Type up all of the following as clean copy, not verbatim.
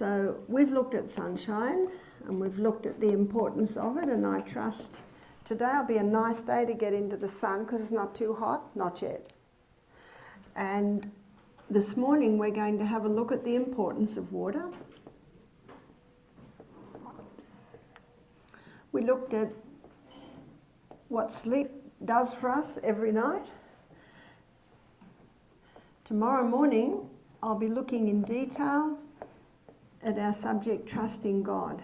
So we've looked at sunshine and we've looked at the importance of it, and I trust today will be a nice day to get into the sun because it's not too hot, not yet. And this morning we're going to have a look at the importance of water. We looked at what sleep does for us every night. Tomorrow morning I'll be looking in detail at our subject, trusting God.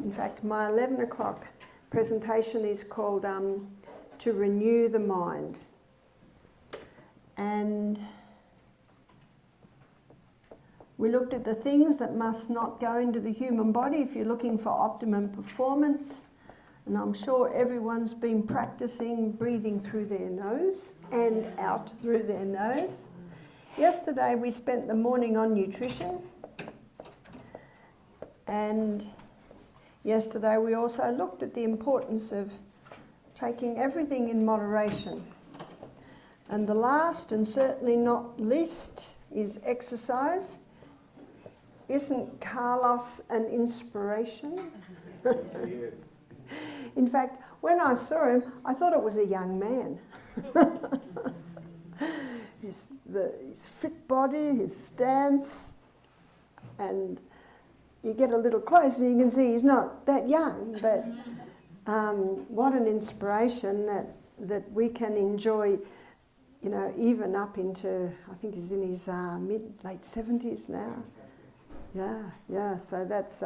In fact, my 11 o'clock presentation is called To Renew the Mind. And we looked at the things that must not go into the human body if you're looking for optimum performance. And I'm sure everyone's been practicing breathing through their nose and out through their nose. Yesterday we spent the morning on nutrition. And yesterday we also looked at the importance of taking everything in moderation. And the last and certainly not least is exercise. Isn't Carlos an inspiration? In fact, when I saw him, I thought it was a young man. His fit body, his stance, and you get a little closer and you can see he's not that young, but what an inspiration that we can enjoy, you know, even up into, I think he's in his late 70s now. Yeah, so that's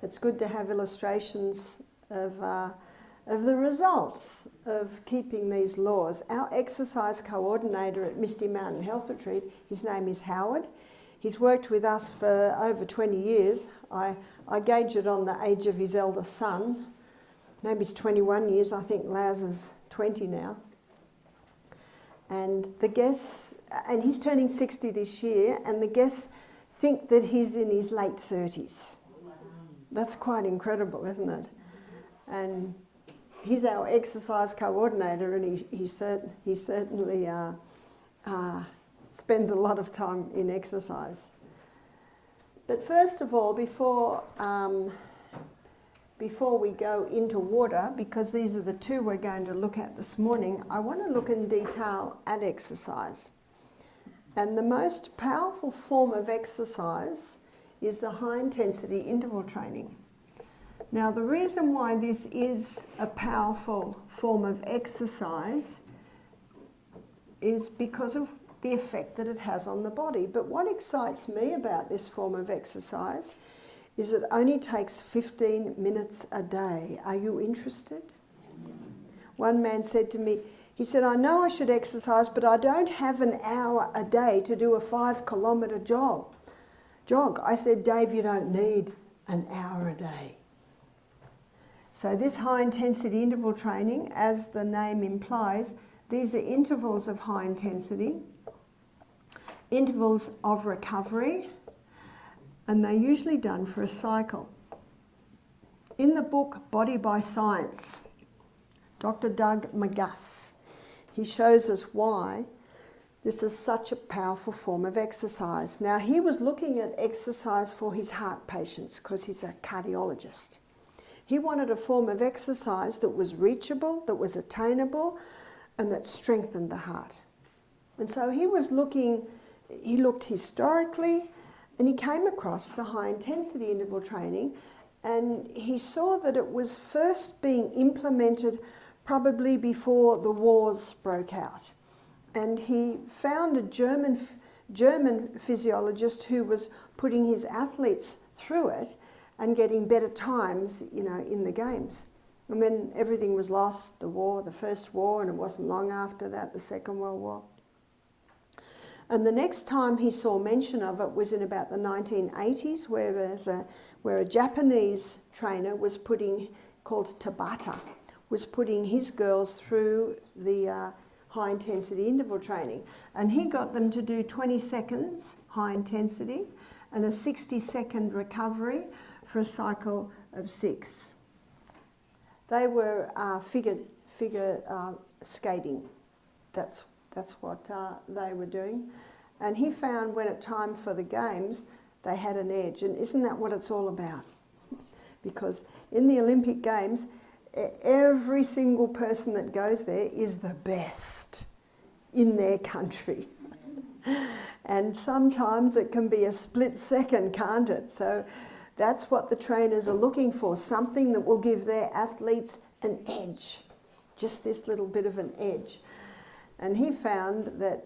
it's good to have illustrations of the results of keeping these laws. Our exercise coordinator at Misty Mountain Health Retreat, his name is Howard. He's worked with us for over 20 years. I gauge it on the age of his eldest son. Maybe it's 21 years. I think Laz is 20 now. And the guests, and he's turning 60 this year, and the guests think that he's in his late 30s. That's quite incredible, isn't it? And he's our exercise coordinator, and he certainly spends a lot of time in exercise. But first of all, before we go into water, because these are the two we're going to look at this morning, I want to look in detail at exercise. And the most powerful form of exercise is the high-intensity interval training. Now, the reason why this is a powerful form of exercise is because of the effect that it has on the body. But what excites me about this form of exercise is it only takes 15 minutes a day. Are you interested? One man said to me, he said, I know I should exercise, but I don't have an hour a day to do a 5-kilometre jog. I said, Dave, you don't need an hour a day. So this high-intensity interval training, as the name implies, these are intervals of high intensity, intervals of recovery, and they're usually done for a cycle. In the book Body by Science, Dr. Doug McGuff, he shows us why this is such a powerful form of exercise. Now, he was looking at exercise for his heart patients because he's a cardiologist. He wanted a form of exercise that was reachable, that was attainable, and that strengthened the heart. And so he looked historically, and he came across the high-intensity interval training, and he saw that it was first being implemented probably before the wars broke out. And he found a German physiologist who was putting his athletes through it and getting better times, you know, in the games. And then everything was lost, the First War, and it wasn't long after that, the Second World War. And the next time he saw mention of it was in about the 1980s, where a Japanese trainer was called Tabata, was putting his girls through the high-intensity interval training. And he got them to do 20 seconds high intensity and a 60-second recovery for a cycle of 6. They were figure skating. That's what they were doing. And he found when it time for the games, they had an edge. And isn't that what it's all about? Because in the Olympic Games, every single person that goes there is the best in their country. And sometimes it can be a split second, can't it? So that's what the trainers are looking for, something that will give their athletes an edge, just this little bit of an edge. And he found that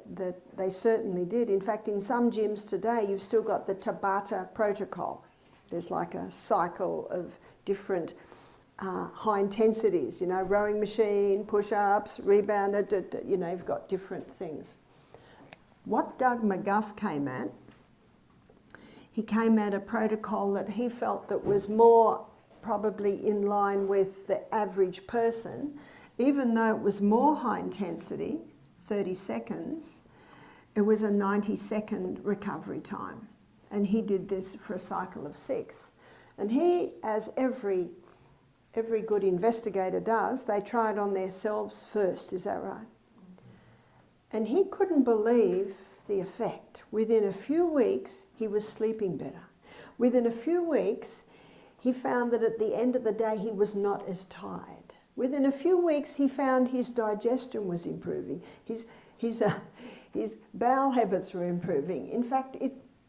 they certainly did. In fact, in some gyms today, you've still got the Tabata protocol. There's like a cycle of different high intensities, rowing machine, push-ups, rebounder, you've got different things. What Doug McGuff came at, he came at a protocol that he felt that was more probably in line with the average person. Even though it was more high intensity, 30 seconds, it was a 90-second recovery time. And he did this for a cycle of 6. And he, as every good investigator does, they try it on themselves first, is that right? And he couldn't believe the effect. Within a few weeks, he was sleeping better. Within a few weeks, he found that at the end of the day, he was not as tired. Within a few weeks, he found his digestion was improving. His bowel habits were improving. In fact,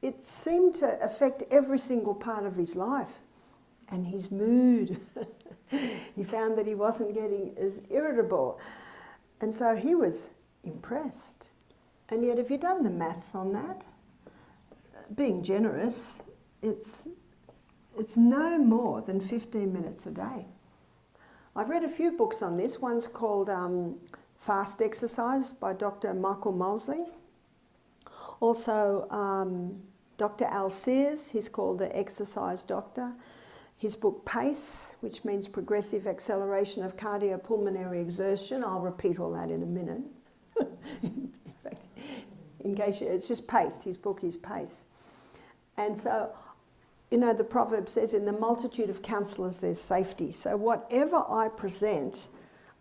it seemed to affect every single part of his life. And his mood. He found that he wasn't getting as irritable. And so he was impressed. And yet, if you've done the maths on that, being generous, it's no more than 15 minutes a day. I've read a few books on this. One's called Fast Exercise by Dr. Michael Mosley. Also, Dr. Al Sears, he's called the Exercise Doctor. His book PACE, which means Progressive Acceleration of Cardiopulmonary Exertion. I'll repeat all that in a minute. In fact, in case it's just PACE. His book is PACE. And so, the proverb says, in the multitude of counsellors there's safety. So whatever I present,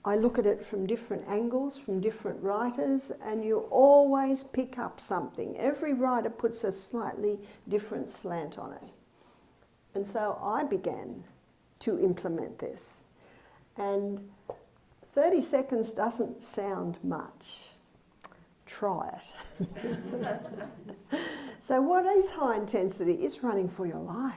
I look at it from different angles, from different writers, and you always pick up something. Every writer puts a slightly different slant on it. And so I began to implement this. And 30 seconds doesn't sound much. Try it. So what is high intensity? It's running for your life.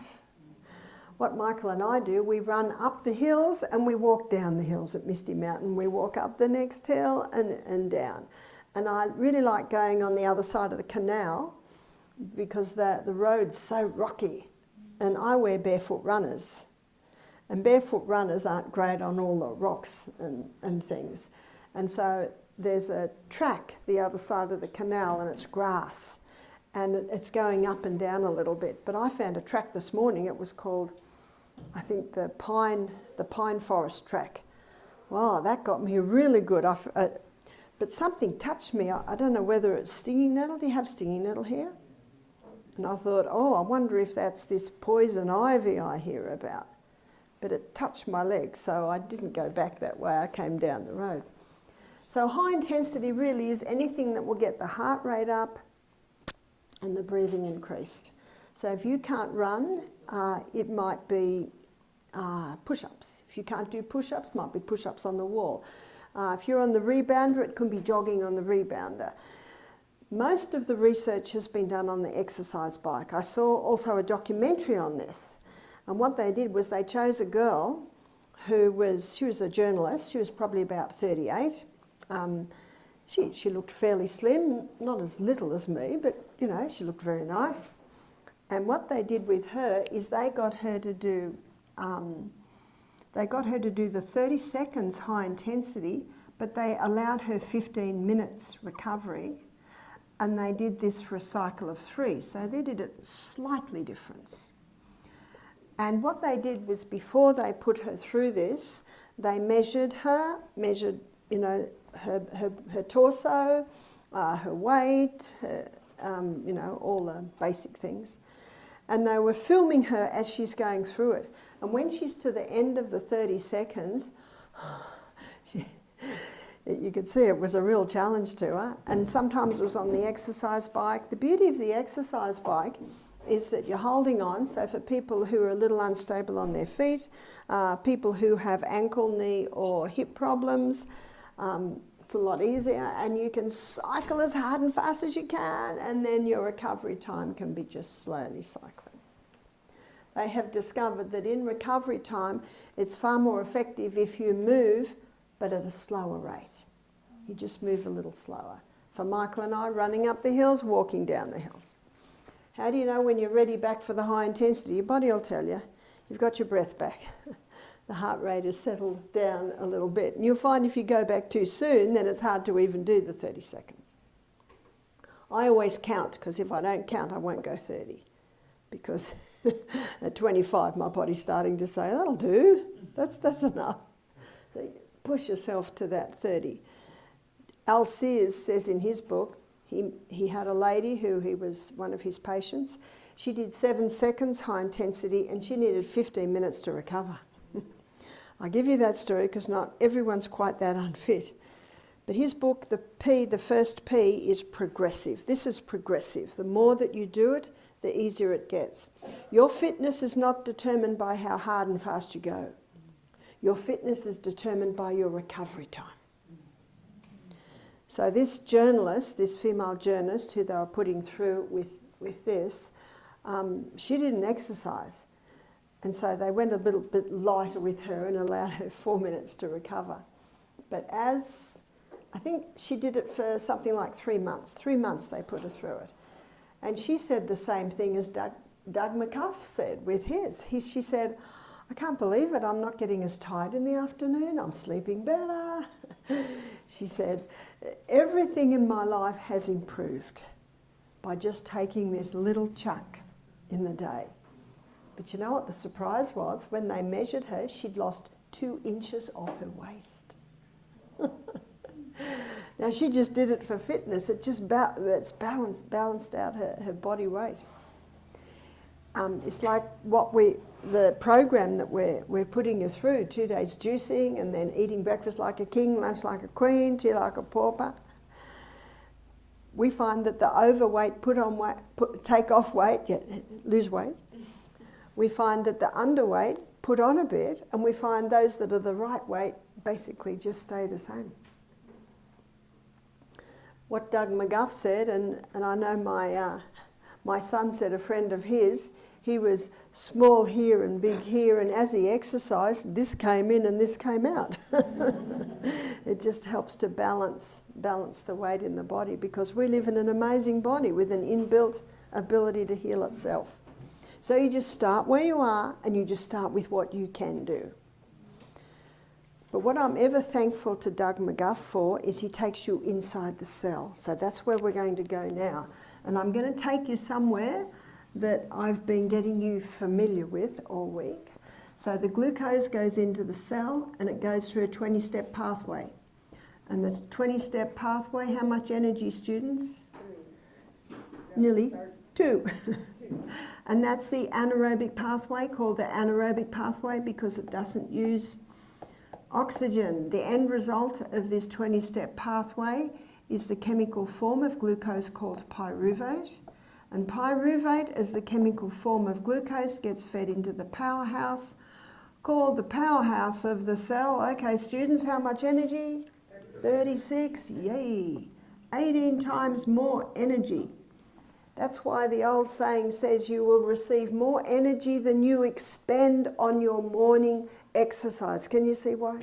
What Michael and I do, we run up the hills and we walk down the hills at Misty Mountain. We walk up the next hill and down. And I really like going on the other side of the canal because the road's so rocky. And I wear barefoot runners. And barefoot runners aren't great on all the rocks and things. And so there's a track the other side of the canal and it's grass. And it's going up and down a little bit. But I found a track this morning. It was called, I think, the Pine Forest track. Wow, that got me really good. But something touched me. I don't know whether it's stinging nettle. Do you have stinging nettle here? And I thought, I wonder if that's this poison ivy I hear about. But it touched my leg, so I didn't go back that way. I came down the road. So high intensity really is anything that will get the heart rate up and the breathing increased. So if you can't run, it might be push-ups. If you can't do push-ups, it might be push-ups on the wall. If you're on the rebounder, it can be jogging on the rebounder. Most of the research has been done on the exercise bike. I saw also a documentary on this. And what they did was they chose a girl she was a journalist. She was probably about 38. She looked fairly slim, not as little as me, but she looked very nice. And what they did with her is they got her to do the 30 seconds high intensity, but they allowed her 15 minutes recovery. And they did this for a cycle of 3. So they did it slightly different. And what they did was before they put her through this, they measured her torso, her weight, all the basic things. And they were filming her as she's going through it. And when she's to the end of the 30 seconds, you could see it was a real challenge to her. And sometimes it was on the exercise bike. The beauty of the exercise bike is that you're holding on. So for people who are a little unstable on their feet, people who have ankle, knee or hip problems, it's a lot easier, and you can cycle as hard and fast as you can, and then your recovery time can be just slowly cycling. They have discovered that in recovery time, it's far more effective if you move, but at a slower rate. You just move a little slower. For Michael and I, running up the hills, walking down the hills. How do you know when you're ready back for the high intensity? Your body will tell you. You've got your breath back. The heart rate has settled down a little bit. And you'll find if you go back too soon, then it's hard to even do the 30 seconds. I always count, because if I don't count, I won't go 30. Because at 25, my body's starting to say, that'll do. That's enough. So push yourself to that 30. Al Sears says in his book, he had a lady who he was one of his patients. She did 7 seconds high intensity and she needed 15 minutes to recover. I give you that story because not everyone's quite that unfit. But his book, the first P, is progressive. This is progressive. The more that you do it, the easier it gets. Your fitness is not determined by how hard and fast you go. Your fitness is determined by your recovery time. So this journalist, this female journalist who they were putting through with this, she didn't exercise. And so they went a little bit lighter with her and allowed her 4 minutes to recover. But I think she did it for something like 3 months. 3 months they put her through it. And she said the same thing as Doug McGuff said with his. She said, I can't believe it, I'm not getting as tired in the afternoon, I'm sleeping better. She said, everything in my life has improved by just taking this little chunk in the day. But you know what the surprise was? When they measured her, she'd lost 2 inches off her waist. Now she just did it for fitness. It's balanced out her body weight. It's like the program that we're putting you through, 2 days juicing and then eating breakfast like a king, lunch like a queen, tea like a pauper. We find that the overweight take off weight, lose weight. We find that the underweight put on a bit, and we find those that are the right weight basically just stay the same. What Doug McGuff said, and I know my son said, a friend of his, he was small here and big here, and as he exercised, this came in and this came out. It just helps to balance the weight in the body, because we live in an amazing body with an inbuilt ability to heal itself. So you just start where you are, and you just start with what you can do. But what I'm ever thankful to Doug McGuff for is he takes you inside the cell. So that's where we're going to go now. And I'm going to take you somewhere that I've been getting you familiar with all week. So the glucose goes into the cell and it goes through a 20-step pathway. And the 20-step pathway, how much energy, students? 3. Nearly 2. And that's the anaerobic pathway, called the anaerobic pathway because it doesn't use oxygen. The end result of this 20-step pathway is the chemical form of glucose called pyruvate. And pyruvate, as the chemical form of glucose, gets fed into the powerhouse, called the powerhouse of the cell. Okay, students, how much energy? 36. Yay! 18 times more energy. That's why the old saying says you will receive more energy than you expend on your morning exercise. Can you see why?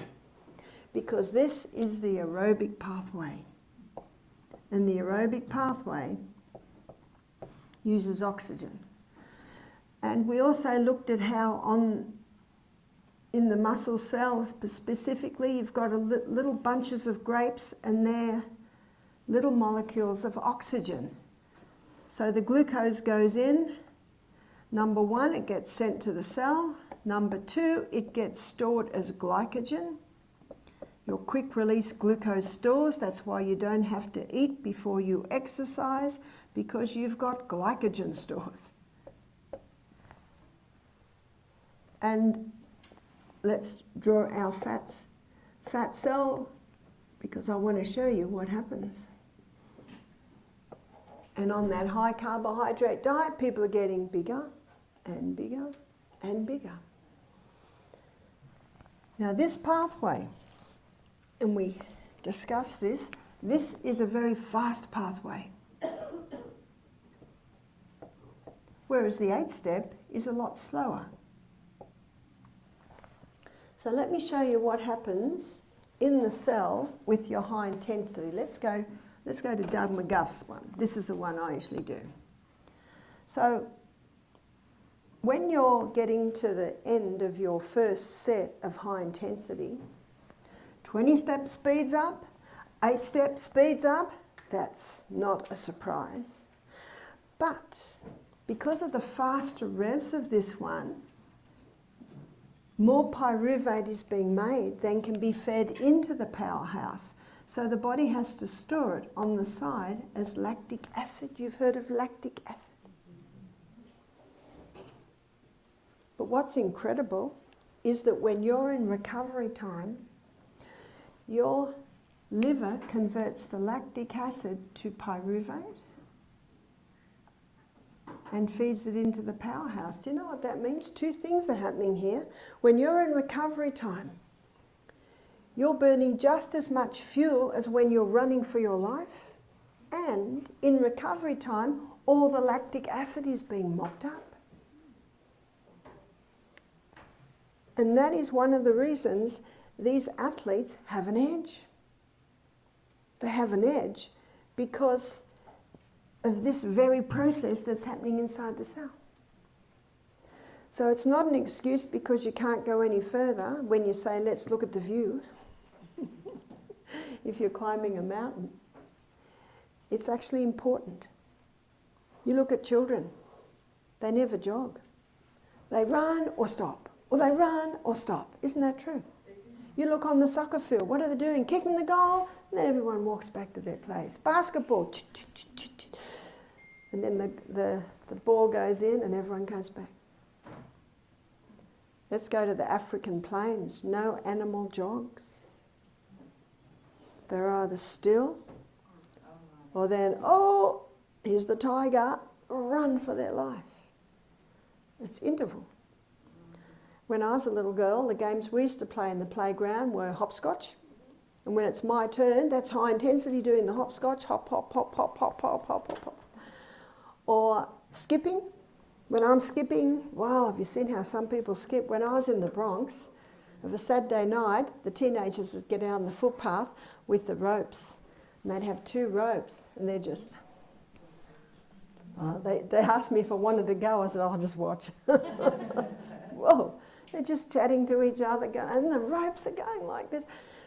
Because this is the aerobic pathway. And the aerobic pathway uses oxygen. And we also looked at how in the muscle cells specifically, you've got little bunches of grapes and they're little molecules of oxygen. So the glucose goes in. Number 1, it gets sent to the cell. Number 2, it gets stored as glycogen. Your quick release glucose stores, that's why you don't have to eat before you exercise, because you've got glycogen stores. And let's draw our fat cell, because I want to show you what happens. And on that high carbohydrate diet, people are getting bigger and bigger and bigger. Now this pathway, and we discussed this is a very fast pathway. Whereas the 8th step is a lot slower. So let me show you what happens in the cell with your high intensity. Let's go to Doug McGuff's one. This is the one I usually do. So when you're getting to the end of your first set of high intensity, 20 steps speeds up, 8 steps speeds up. That's not a surprise. But because of the faster revs of this one, more pyruvate is being made than can be fed into the powerhouse. So the body has to store it on the side as lactic acid. You've heard of lactic acid. But what's incredible is that when you're in recovery time, your liver converts the lactic acid to pyruvate and feeds it into the powerhouse. Do you know what that means? Two things are happening here. When you're in recovery time, you're burning just as much fuel as when you're running for your life, and in recovery time, all the lactic acid is being mopped up. And that is one of the reasons these athletes have an edge. They have an edge because of this very process that's happening inside the cell. So it's not an excuse because you can't go any further when you say, let's look at the view. If you're climbing a mountain, it's actually important. You look at children, they never jog. They run or stop, or they run or stop. Isn't that true? You look on the soccer field, what are they doing? Kicking the goal, and then everyone walks back to their place. Basketball, and then the ball goes in and everyone goes back. Let's go to the African plains. No animal jogs. They're either still, or then, oh, here's the tiger, run for their life. It's interval. When I was a little girl, the games we used to play in the playground were hopscotch. And when it's my turn, that's high intensity doing the hopscotch, hop, hop, hop, hop, hop, hop, hop, hop, hop. Or skipping. When I'm skipping, wow, have you seen how some people skip? When I was in the Bronx, of a Saturday night, the teenagers would get out on the footpath with the ropes. And they'd have 2 ropes, and they're just... they asked me if I wanted to go. I said, I'll just watch. Whoa, they're just chatting to each other, and the ropes are going like this.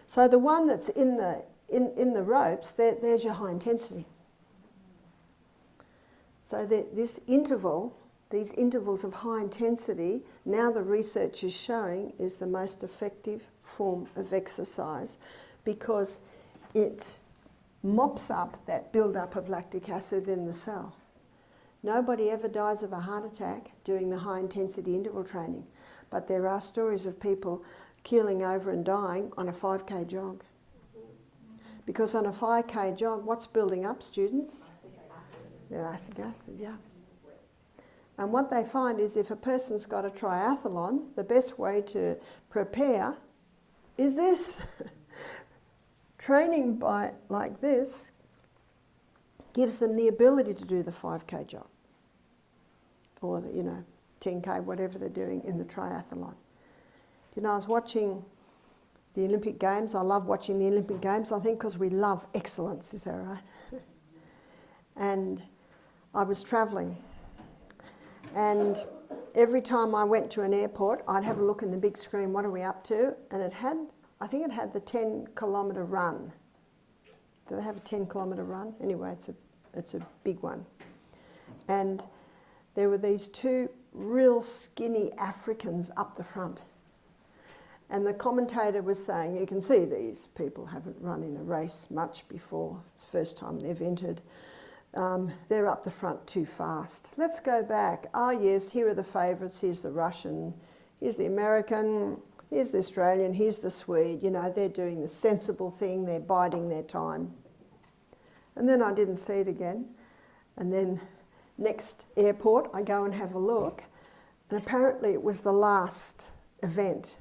So the one that's in the ropes, there's your high intensity. So this interval, these intervals of high intensity, now the research is showing is the most effective form of exercise because it mops up that build-up of lactic acid in the cell. Nobody ever dies of a heart attack doing the high intensity interval training, but there are stories of people keeling over and dying on a 5K jog. Because on a 5K jog, what's building up, students? Lactic acid, yeah. And what they find is if a person's got a triathlon, the best way to prepare is this. Training like this gives them the ability to do the 5K jog or, 10K, whatever they're doing in the triathlon. I was watching the Olympic Games. I love watching the Olympic Games, I think, because we love excellence, is that right? And I was travelling, and every time I went to an airport, I'd have a look in the big screen, what are we up to? And I think it had the 10-kilometre run. Do they have a 10-kilometre run? Anyway, it's a big one. And there were these 2 real skinny Africans up the front. And the commentator was saying, you can see these people haven't run in a race much before. It's the first time they've entered. They're up the front too fast. Let's go back. Yes, here are the favourites. Here's the Russian, here's the American, here's the Australian, here's the Swede. They're doing the sensible thing. They're biding their time. And then I didn't see it again. And then next airport, I go and have a look, and apparently it was the last event.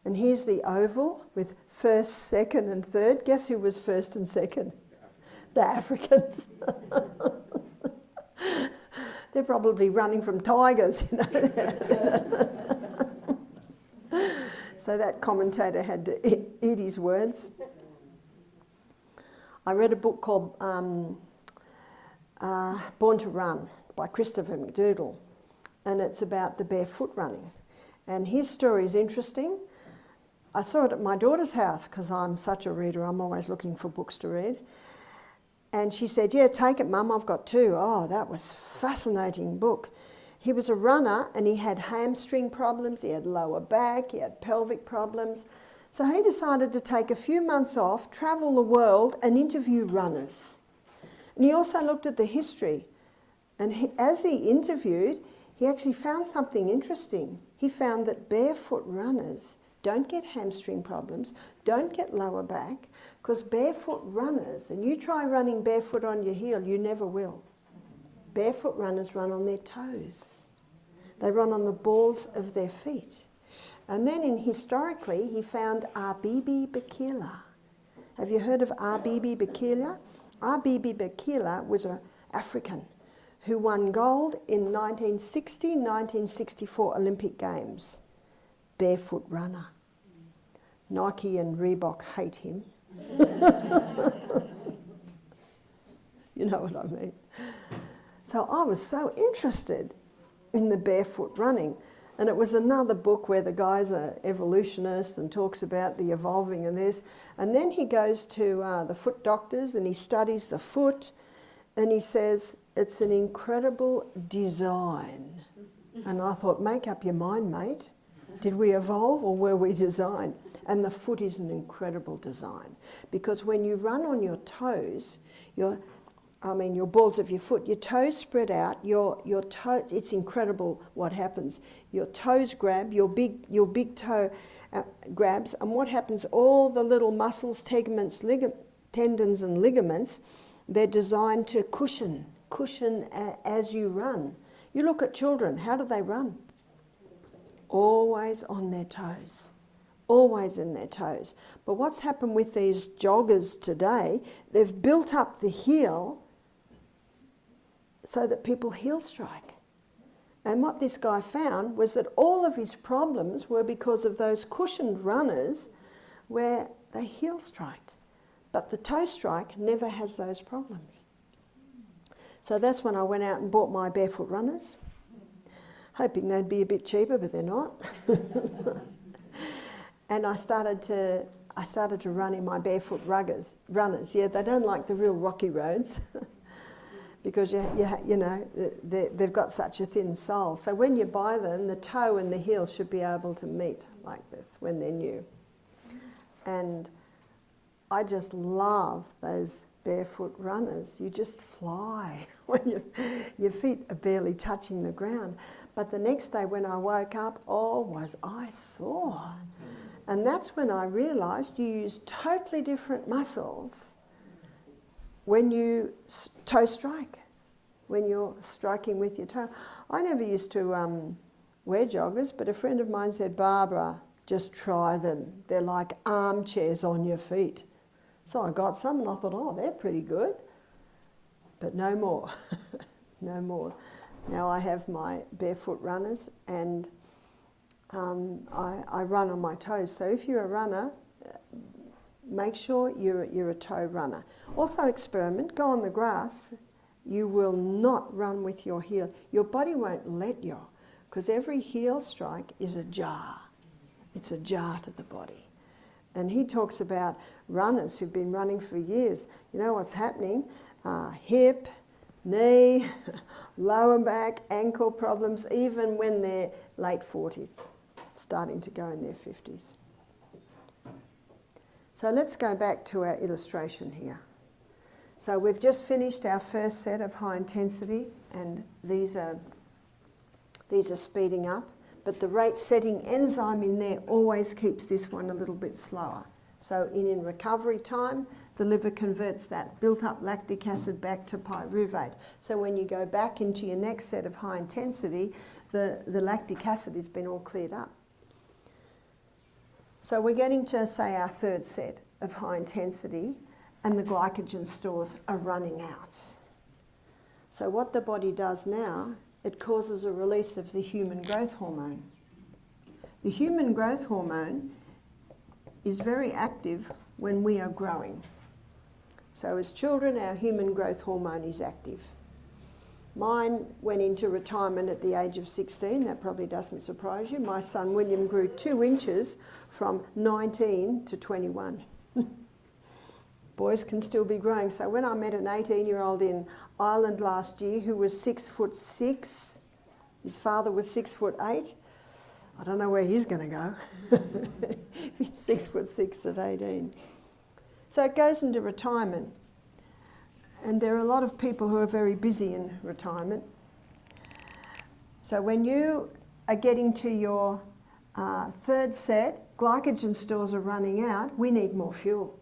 And here's the oval with first, second and third. Guess who was first and second? The Africans. They're probably running from tigers, you know. So that commentator had to eat his words. I read a book called Born to Run by Christopher McDougall, and it's about the barefoot running. And his story is interesting. I saw it at my daughter's house because I'm such a reader. I'm always looking for books to read. And she said, yeah, take it, Mum, I've got two. Oh, that was a fascinating book. He was a runner and he had hamstring problems, he had lower back, he had pelvic problems. So he decided to take a few months off, travel the world and interview runners. And he also looked at the history. And as he interviewed, he actually found something interesting. He found that barefoot runners don't get hamstring problems, don't get lower back, because barefoot runners, and you try running barefoot on your heel, you never will. Barefoot runners run on their toes. They run on the balls of their feet. And then historically, he found Abebe Bikila. Have you heard of Abebe Bikila? Abebe Bikila was an African who won gold in 1960, 1964 Olympic Games. Barefoot runner. Nike and Reebok hate him. You know what I mean? So I was so interested in the barefoot running. And it was another book where the guy's an evolutionist and talks about the evolving and this. And then he goes to the foot doctors and he studies the foot and he says, it's an incredible design. And I thought, make up your mind, mate. Did we evolve or were we designed? And the foot is an incredible design. Because when you run on your toes, your balls of your foot, your toes spread out, your toes, it's incredible what happens. Your toes grab, your big toe grabs, and what happens, all the little muscles, teguments, tendons and ligaments, they're designed to cushion as you run. You look at children, how do they run? Always on their toes. Always in their toes. But what's happened with these joggers today, they've built up the heel so that people heel strike. And what this guy found was that all of his problems were because of those cushioned runners where they heel striked. But the toe strike never has those problems. So that's when I went out and bought my barefoot runners, hoping they'd be a bit cheaper, but they're not. And I started to run in my barefoot runners. Yeah, they don't like the real rocky roads because you know they've got such a thin sole. So when you buy them, the toe and the heel should be able to meet like this when they're new. And I just love those barefoot runners. You just fly when your feet are barely touching the ground. But the next day when I woke up, oh, was I sore. And that's when I realised you use totally different muscles when you toe strike, when you're striking with your toe. I never used to wear joggers, but a friend of mine said, Barbara, just try them. They're like armchairs on your feet. So I got some and I thought, oh, they're pretty good. But no more, no more. Now I have my barefoot runners and I run on my toes. So if you're a runner, make sure you're a toe runner. Also experiment, go on the grass. You will not run with your heel. Your body won't let you, because every heel strike is a jar. It's a jar to the body. And he talks about runners who've been running for years. You know what's happening? Hip, knee, lower back, ankle problems, even when they're late 40s. Starting to go in their 50s. So let's go back to our illustration here. So we've just finished our first set of high intensity, and these are speeding up, but the rate setting enzyme in there always keeps this one a little bit slower. So in recovery time, the liver converts that built up lactic acid back to pyruvate. So when you go back into your next set of high intensity, the lactic acid has been all cleared up. So we're getting to, say, our third set of high intensity, and the glycogen stores are running out. So what the body does now, it causes a release of the human growth hormone. The human growth hormone is very active when we are growing. So as children, our human growth hormone is active. Mine went into retirement at the age of 16. That probably doesn't surprise you. My son William grew 2 inches from 19 to 21. Boys can still be growing. So when I met an 18-year-old in Ireland last year who was 6'6", his father was 6'8", I don't know where he's going to go. He's 6'6" at 18. So it goes into retirement. And there are a lot of people who are very busy in retirement. So when you are getting to your third set, glycogen stores are running out, we need more fuel.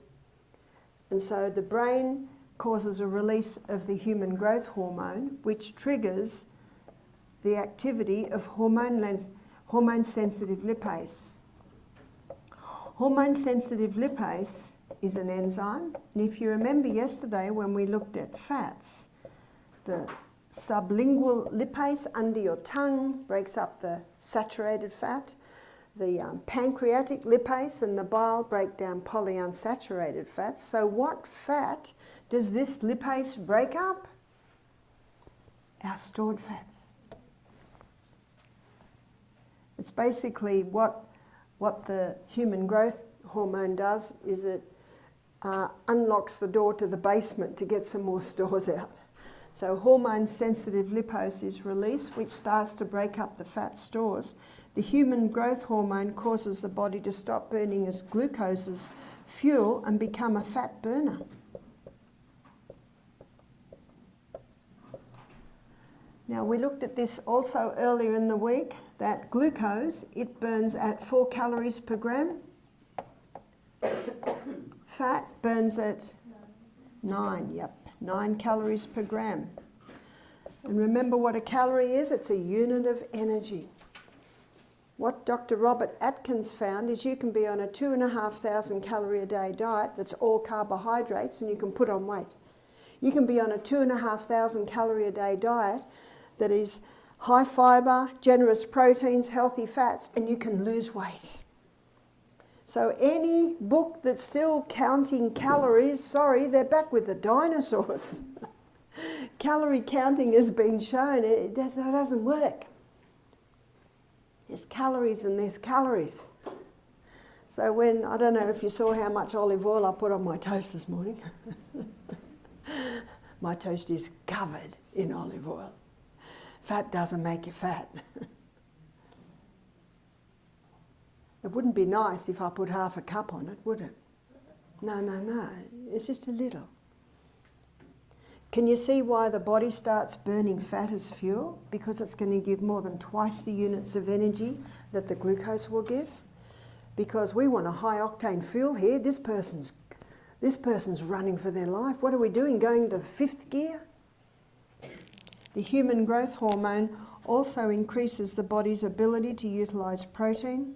And so the brain causes a release of the human growth hormone, which triggers the activity of hormone-sensitive lipase. Hormone-sensitive lipase is an enzyme, and if you remember yesterday when we looked at fats, the sublingual lipase under your tongue breaks up the saturated fat, the pancreatic lipase and the bile break down polyunsaturated fats. So what fat does this lipase break up? Our stored fats. It's basically what the human growth hormone does is it unlocks the door to the basement to get some more stores out. So hormone-sensitive lipase is released, which starts to break up the fat stores. The human growth hormone causes the body to stop burning as glucose as fuel and become a fat burner. Now we looked at this also earlier in the week, that glucose, it burns at 4 calories per gram. Fat burns at 9 calories per gram. And remember what a calorie is? It's a unit of energy. What Dr. Robert Atkins found is you can be on a 2,500 calorie a day diet that's all carbohydrates and you can put on weight. You can be on a 2,500 calorie a day diet that is high fibre, generous proteins, healthy fats, and you can lose weight. So any book that's still counting calories, sorry, they're back with the dinosaurs. Calorie counting has been shown, it doesn't work. There's calories and there's calories. So when, I don't know if you saw how much olive oil I put on my toast this morning. My toast is covered in olive oil. Fat doesn't make you fat. It wouldn't be nice if I put half a cup on it, would it? No, it's just a little. Can you see why the body starts burning fat as fuel? Because it's going to give more than twice the units of energy that the glucose will give. Because we want a high octane fuel here. This person's running for their life. What are we doing? Going to the 5th gear? The human growth hormone also increases the body's ability to utilise protein.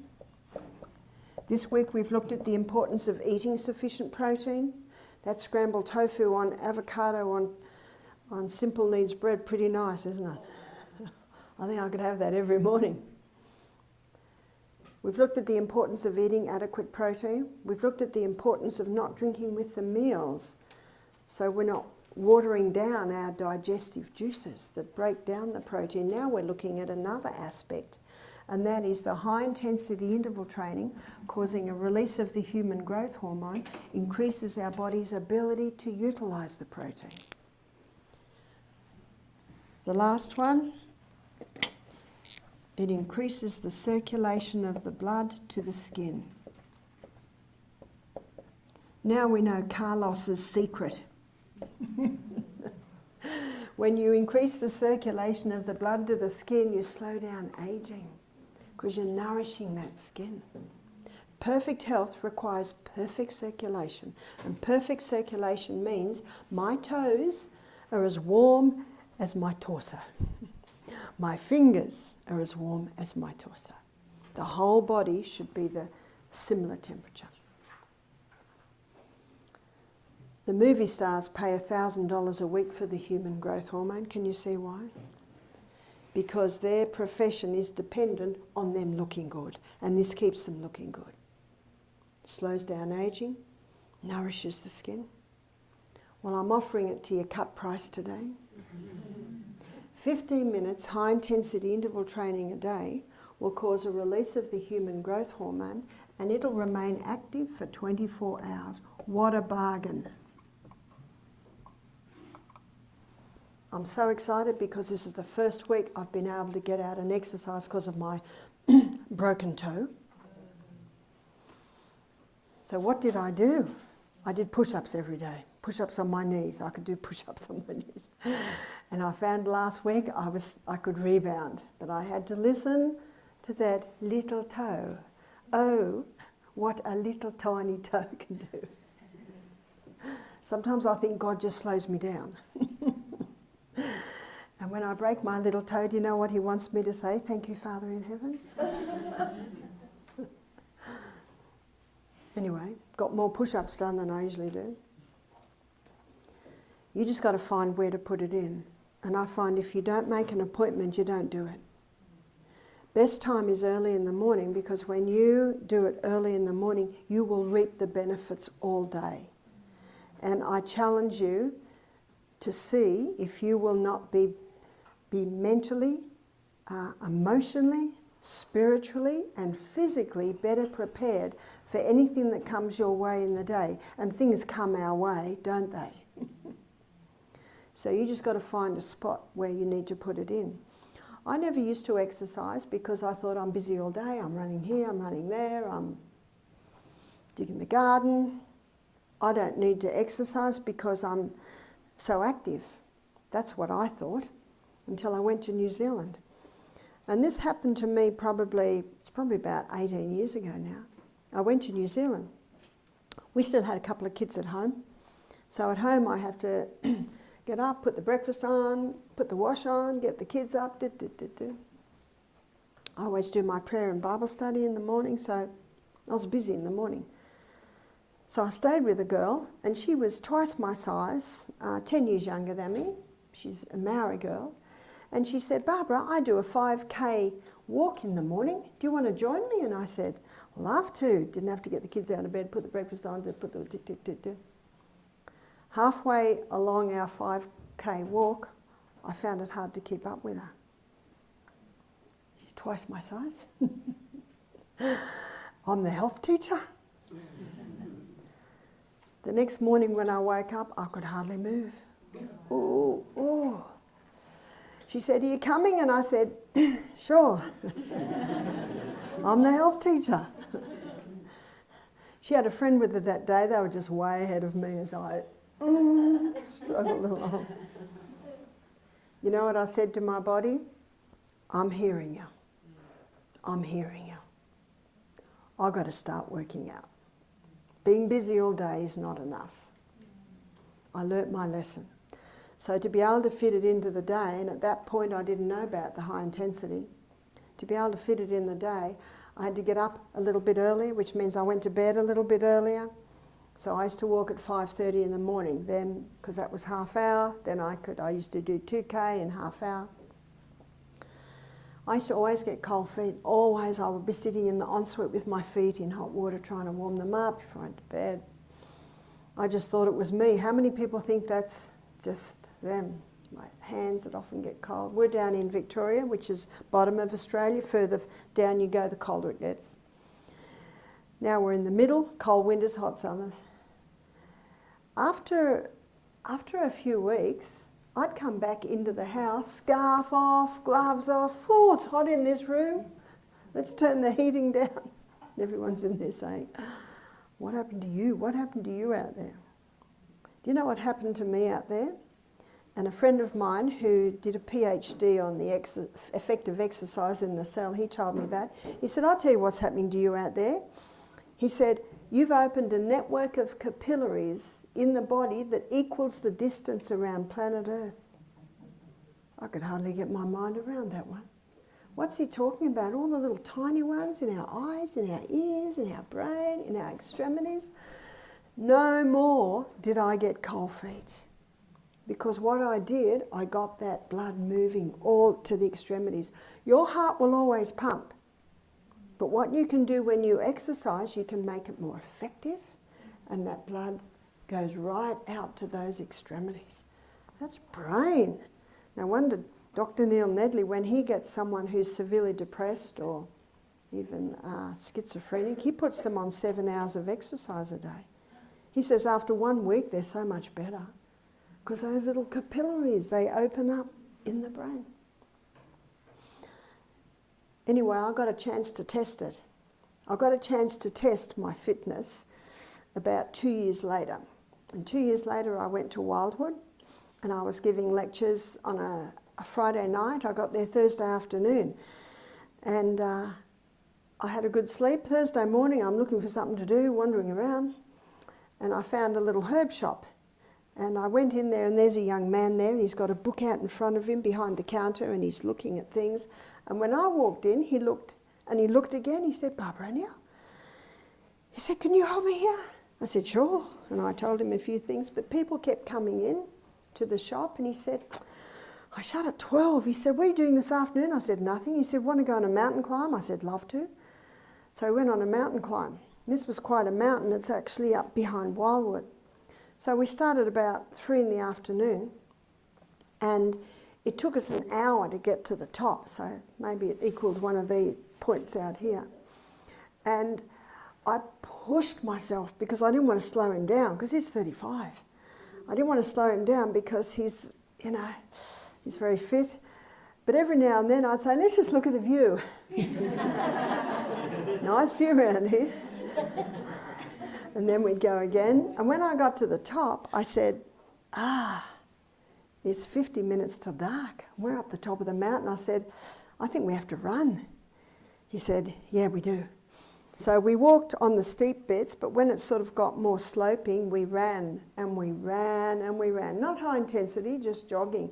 This week we've looked at the importance of eating sufficient protein. That scrambled tofu on avocado on Simple Needs bread, pretty nice, isn't it? I think I could have that every morning. We've looked at the importance of eating adequate protein. We've looked at the importance of not drinking with the meals, so we're not watering down our digestive juices that break down the protein. Now we're looking at another aspect, and that is the high-intensity interval training causing a release of the human growth hormone increases our body's ability to utilise the protein. The last one, it increases the circulation of the blood to the skin. Now we know Carlos's secret. When you increase the circulation of the blood to the skin, you slow down aging because you're nourishing that skin. Perfect health requires perfect circulation. And perfect circulation means my toes are as warm as my torso. My fingers are as warm as my torso. The whole body should be the similar temperature. The movie stars pay $1,000 a week for the human growth hormone. Can you see why? Because their profession is dependent on them looking good, and this keeps them looking good. Slows down aging, nourishes the skin. Well, I'm offering it to you cut price today. 15 minutes high intensity interval training a day will cause a release of the human growth hormone, and it'll remain active for 24 hours. What a bargain. I'm so excited because this is the first week I've been able to get out and exercise because of my broken toe. So what did I do? I did push-ups every day, push-ups on my knees. I could do push-ups on my knees. And I found last week I could rebound, but I had to listen to that little toe. Oh, what a little tiny toe can do. Sometimes I think God just slows me down. And when I break my little toe, do you know what he wants me to say? Thank you, Father in heaven. Anyway, got more push-ups done than I usually do. You just got to find where to put it in. And I find if you don't make an appointment, you don't do it. Best time is early in the morning, because when you do it early in the morning, you will reap the benefits all day. And I challenge you to see if you will not be mentally, emotionally, spiritually and physically better prepared for anything that comes your way in the day. And things come our way, don't they? So you just got to find a spot where you need to put it in. I never used to exercise because I thought I'm busy all day, I'm running here, I'm running there, I'm digging the garden. I don't need to exercise because I'm so active. That's what I thought until I went to New Zealand. And this happened to me it's probably about 18 years ago now. I went to New Zealand. We still had a couple of kids at home. So at home I have to get up, put the breakfast on, put the wash on, get the kids up, I always do my prayer and Bible study in the morning, so I was busy in the morning. So I stayed with a girl, and she was twice my size, 10 years younger than me. She's a Maori girl. And she said, Barbara, I do a 5K walk in the morning. Do you want to join me? And I said, love to. Didn't have to get the kids out of bed, put the breakfast on, put the... Halfway along our 5K walk, I found it hard to keep up with her. She's twice my size. I'm the health teacher. The next morning when I woke up, I could hardly move. Ooh, ooh. She said, are you coming? And I said, sure. I'm the health teacher. She had a friend with her that day. They were just way ahead of me as I struggled along. You know what I said to my body? I'm hearing you. I'm hearing you. I've got to start working out. Being busy all day is not enough. I learnt my lesson. So to be able to fit it into the day, and at that point I didn't know about the high intensity, to be able to fit it in the day, I had to get up a little bit earlier, which means I went to bed a little bit earlier. So I used to walk at 5:30 in the morning then, because that was half hour. Then I used to do 2K in half hour. I used to always get cold feet, always. I would be sitting in the ensuite with my feet in hot water trying to warm them up before I went to bed. I just thought it was me. How many people think that's just them? My hands that often get cold. We're down in Victoria, which is bottom of Australia. Further down you go, the colder it gets. Now we're in the middle, cold winters, hot summers. After a few weeks, I'd come back into the house, scarf off, gloves off. Oh, it's hot in this room. Let's turn the heating down. Everyone's in there saying, what happened to you? What happened to you out there? Do you know what happened to me out there? And a friend of mine who did a PhD on the effect of exercise in the cell, he told me that. He said, I'll tell you what's happening to you out there. He said, you've opened a network of capillaries in the body that equals the distance around planet Earth. I could hardly get my mind around that one. What's he talking about? All the little tiny ones in our eyes, in our ears, in our brain, in our extremities. No more did I get cold feet. Because what I did, I got that blood moving all to the extremities. Your heart will always pump. But what you can do when you exercise, you can make it more effective, and that blood goes right out to those extremities. That's brain. No wonder Dr. Neil Nedley, when he gets someone who's severely depressed or even schizophrenic, he puts them on 7 hours of exercise a day. He says after 1 week, they're so much better because those little capillaries, they open up in the brain. Anyway, I got a chance to test it. I got a chance to test my fitness about 2 years later. And 2 years later, I went to Wildwood and I was giving lectures on a Friday night. I got there Thursday afternoon and I had a good sleep. Thursday morning, I'm looking for something to do, wandering around, and I found a little herb shop. And I went in there and there's a young man there and he's got a book out in front of him behind the counter and he's looking at things. And when I walked in, he looked and he looked again. He said, Barbara O'Neill. He said, can you help me here? I said, sure. And I told him a few things, but people kept coming in to the shop and he said, I shut at 12. He said, what are you doing this afternoon? I said, nothing. He said, want to go on a mountain climb? I said, love to. So we went on a mountain climb. This was quite a mountain. It's actually up behind Wildwood. So we started about 3 in the afternoon and it took us an hour to get to the top. So maybe it equals one of the points out here. And I pushed myself because I didn't want to slow him down because he's 35. I didn't want to slow him down because he's, you know, he's very fit. But every now and then I'd say, let's just look at the view. Nice view around here. And then we'd go again. And when I got to the top, I said, it's 50 minutes till dark. We're up the top of the mountain. I said, I think we have to run. He said, yeah, we do. So we walked on the steep bits, but when it sort of got more sloping, we ran and we ran and we ran. Not high intensity, just jogging.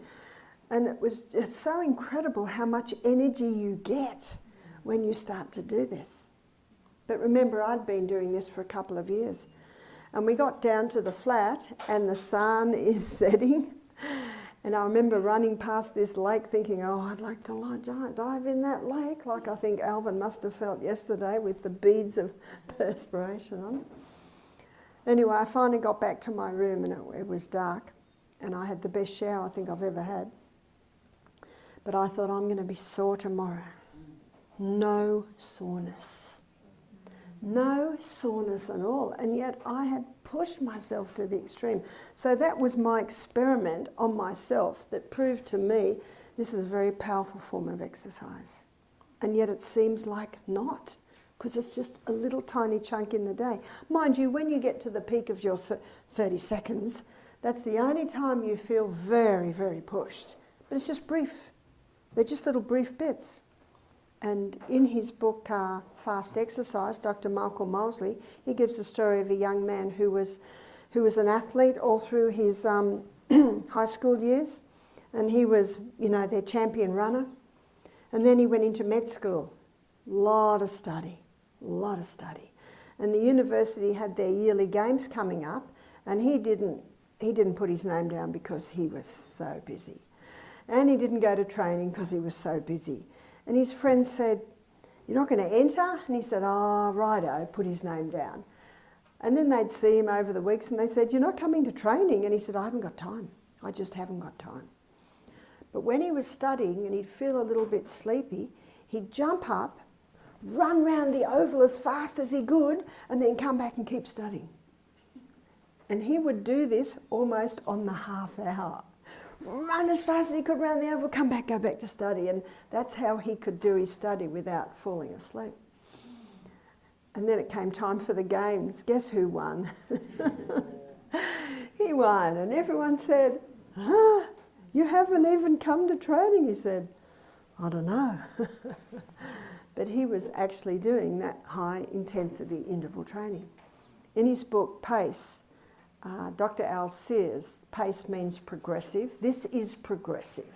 And it's so incredible how much energy you get when you start to do this. But remember, I'd been doing this for a couple of years. And we got down to the flat and the sun is setting. And I remember running past this lake thinking, oh, I'd like to dive in that lake, like I think Alvin must have felt yesterday with the beads of perspiration on it. Anyway, I finally got back to my room and it was dark. And I had the best shower I think I've ever had. But I thought, I'm going to be sore tomorrow. No soreness. No soreness at all, and yet I had pushed myself to the extreme. So that was my experiment on myself that proved to me this is a very powerful form of exercise. And yet it seems like not, because it's just a little tiny chunk in the day. Mind you, when you get to the peak of your 30 seconds, that's the only time you feel very, very pushed. But it's just brief. They're just little brief bits. And in his book, Fast Exercise, Dr. Michael Mosley, he gives a story of a young man who was an athlete all through his high school years. And he was, you know, their champion runner. And then he went into med school. Lot of study. And the university had their yearly games coming up, and he didn't put his name down because he was so busy. And he didn't go to training because he was so busy. And his friends said, you're not going to enter? And he said, oh, righto, put his name down. And then they'd see him over the weeks and they said, you're not coming to training? And he said, I haven't got time. I just haven't got time. But when he was studying and he'd feel a little bit sleepy, he'd jump up, run round the oval as fast as he could, and then come back and keep studying. And he would do this almost on the half hour. Run as fast as he could around the oval, come back, go back to study. And that's how he could do his study without falling asleep. And then it came time for the games. Guess who won? He won. And everyone said, you haven't even come to training. He said, I don't know. But he was actually doing that high intensity interval training. In his book, Pace, Dr. Al Sears, pace means progressive. This is progressive.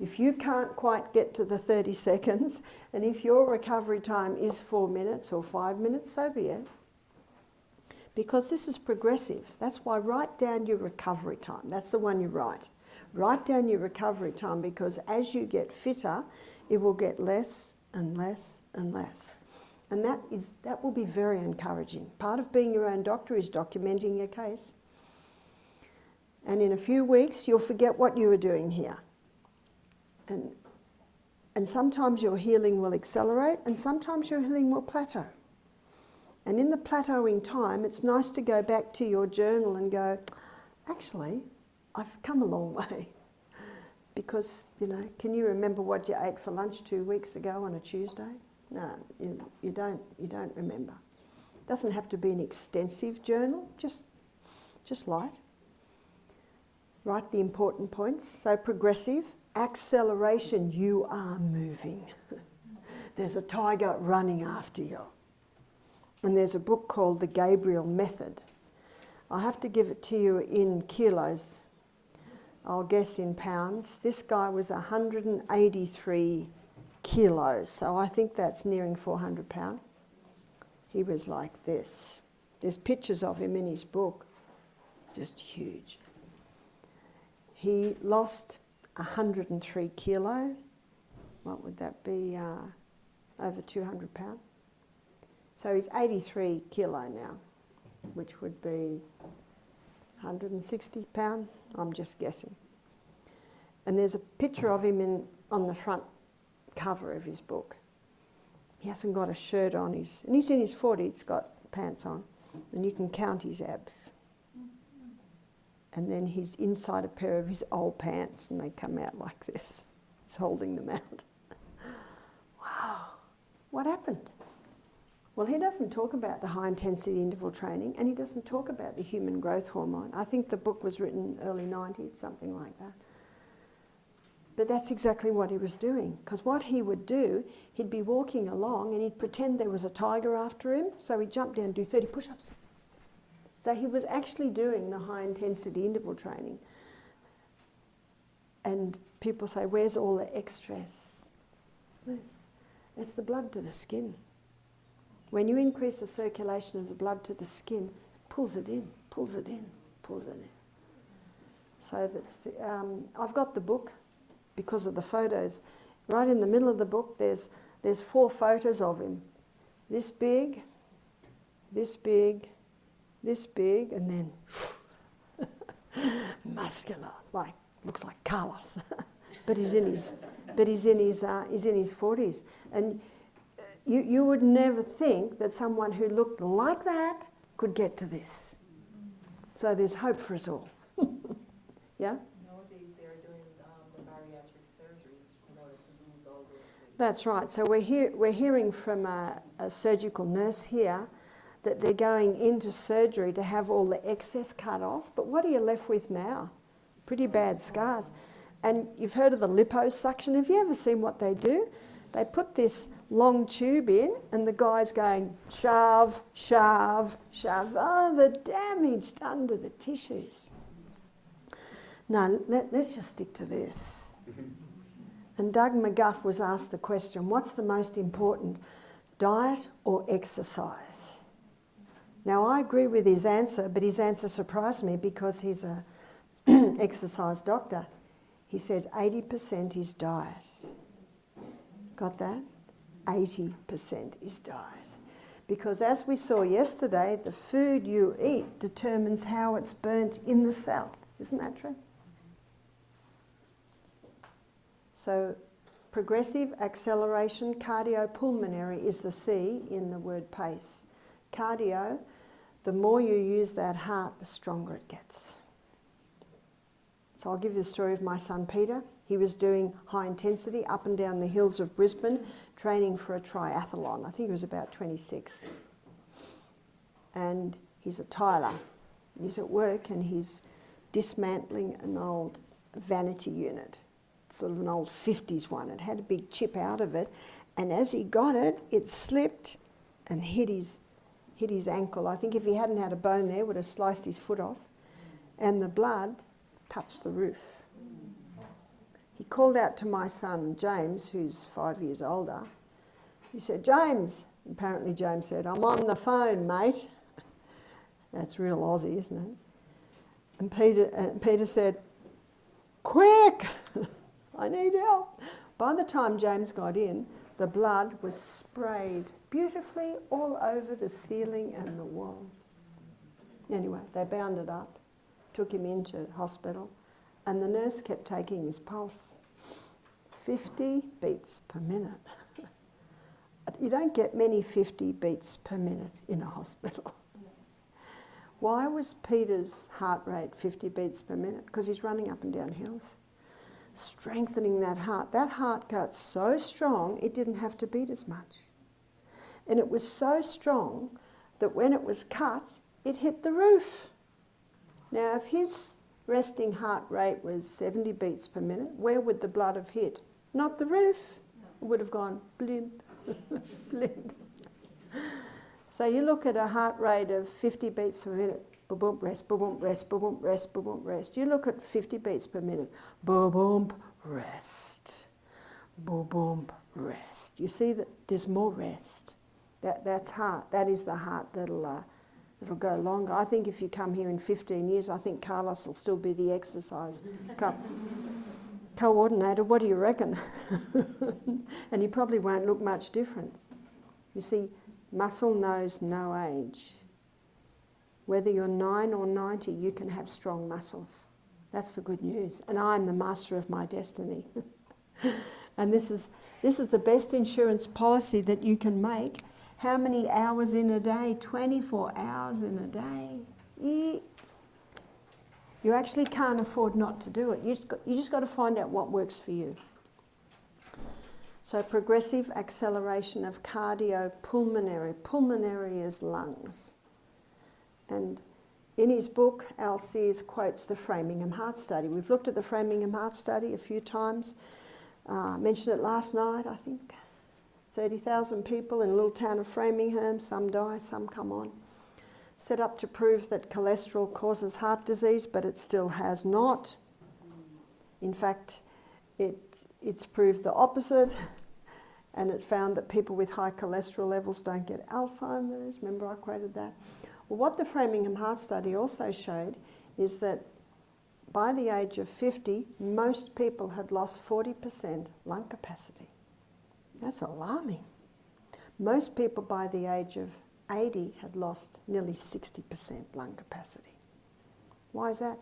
If you can't quite get to the 30 seconds, and if your recovery time is 4 minutes or 5 minutes, so be it. Because this is progressive. That's why write down your recovery time. That's the one you write. Write down your recovery time, because as you get fitter, it will get less and less and less. And that will be very encouraging. Part of being your own doctor is documenting your case. And in a few weeks, you'll forget what you were doing here. And sometimes your healing will accelerate, and sometimes your healing will plateau. And in the plateauing time, it's nice to go back to your journal and go, actually, I've come a long way. Because, you know, can you remember what you ate for lunch 2 weeks ago on a Tuesday? No, you don't remember. It doesn't have to be an extensive journal, just light. Write the important points. So progressive, acceleration, you are moving. There's a tiger running after you. And there's a book called The Gabriel Method. I'll have to give it to you in kilos. I'll guess in pounds. This guy was 183 kilos, so I think that's nearing 400 pounds. He was like this. There's pictures of him in his book, just huge. He lost 103 kilo. What would that be? Over 200 pounds. So he's 83 kilo now, which would be 160 pounds. I'm just guessing. And there's a picture of him on the front cover of his book. He hasn't got a shirt on, and he's in his 40s, he's got pants on, and you can count his abs. And then he's inside a pair of his old pants, and they come out like this. He's holding them out. Wow, what happened? Well, he doesn't talk about the high intensity interval training, and he doesn't talk about the human growth hormone. I think the book was written early 90s, something like that. But that's exactly what he was doing, because what he would do, he'd be walking along and he'd pretend there was a tiger after him, so he'd jump down and do 30 push-ups. So he was actually doing the high intensity interval training. And people say, where's all the extras? It's the blood to the skin. When you increase the circulation of the blood to the skin, it pulls it in, pulls it in, pulls it in. So that's I've got the book because of the photos. Right in the middle of the book, there's 4 photos of him. This big, this big, this big, and then muscular, like looks like Carlos. But he's in his 40s, and you would never think that someone who looked like that could get to this. So there's hope for us all. Yeah? Nowadays they're doing the bariatric surgery in order to lose all those things. That's right. So we're hearing from a surgical nurse here that they're going into surgery to have all the excess cut off. But what are you left with now? Pretty bad scars. And you've heard of the liposuction. Have you ever seen what they do? They put this long tube in and the guy's going shove, shove, shove. Oh, the damage done to the tissues. No, let's just stick to this. And Doug McGuff was asked the question, what's the most important, diet or exercise? Now, I agree with his answer, but his answer surprised me because he's a exercise doctor. He said 80% is diet. Got that? 80% is diet. Because as we saw yesterday, the food you eat determines how it's burnt in the cell. Isn't that true? So progressive acceleration, cardiopulmonary is the C in the word pace. Cardio, the more you use that heart, the stronger it gets. So I'll give you the story of my son Peter. He was doing high intensity up and down the hills of Brisbane, training for a triathlon. I think he was about 26. And he's a tiler. He's at work and he's dismantling an old vanity unit, sort of an old 50s one. It had a big chip out of it, And as he got it, it slipped and hit his ankle. I think if he hadn't had a bone there, it would have sliced his foot off. And the blood touched the roof. He called out to my son, James, who's 5 years older. He said, James. Apparently James said, I'm on the phone, mate. That's real Aussie, isn't it? And Peter said, quick, I need help. By the time James got in, the blood was sprayed beautifully all over the ceiling and the walls. Anyway, they bound it up, took him into hospital, and the nurse kept taking his pulse. 50 beats per minute. You don't get many 50 beats per minute in a hospital. Why was Peter's heart rate 50 beats per minute? Because he's running up and down hills. Strengthening that heart. That heart got so strong it didn't have to beat as much. And it was so strong that when it was cut, it hit the roof. Now, if his resting heart rate was 70 beats per minute, where would the blood have hit? Not the roof. It would have gone blimp, blimp. So you look at a heart rate of 50 beats per minute, boom, rest, boom, rest, boom, rest, boom, rest. You look at 50 beats per minute, boom, rest, boom, rest. You see that there's more rest. That's heart. That is the heart that'll go longer. I think if you come here in 15 years, I think Carlos will still be the exercise coordinator. What do you reckon? And he probably won't look much different. You see, muscle knows no age. Whether you're 9 or 90, you can have strong muscles. That's the good news. And I'm the master of my destiny. And this is the best insurance policy that you can make. How many hours in a day? 24 hours in a day. You actually can't afford not to do it. You just got to find out what works for you. So progressive acceleration of cardiopulmonary. Pulmonary is lungs. And in his book, Al Sears quotes the Framingham Heart Study. We've looked at the Framingham Heart Study a few times. Mentioned it last night, I think. 30,000 people in a little town of Framingham. Some die, some come on. Set up to prove that cholesterol causes heart disease, but it still has not. In fact, it's proved the opposite, and it found that people with high cholesterol levels don't get Alzheimer's. Remember I quoted that? Well, what the Framingham Heart Study also showed is that by the age of 50, most people had lost 40% lung capacity. That's alarming. Most people by the age of 80 had lost nearly 60% lung capacity. Why is that?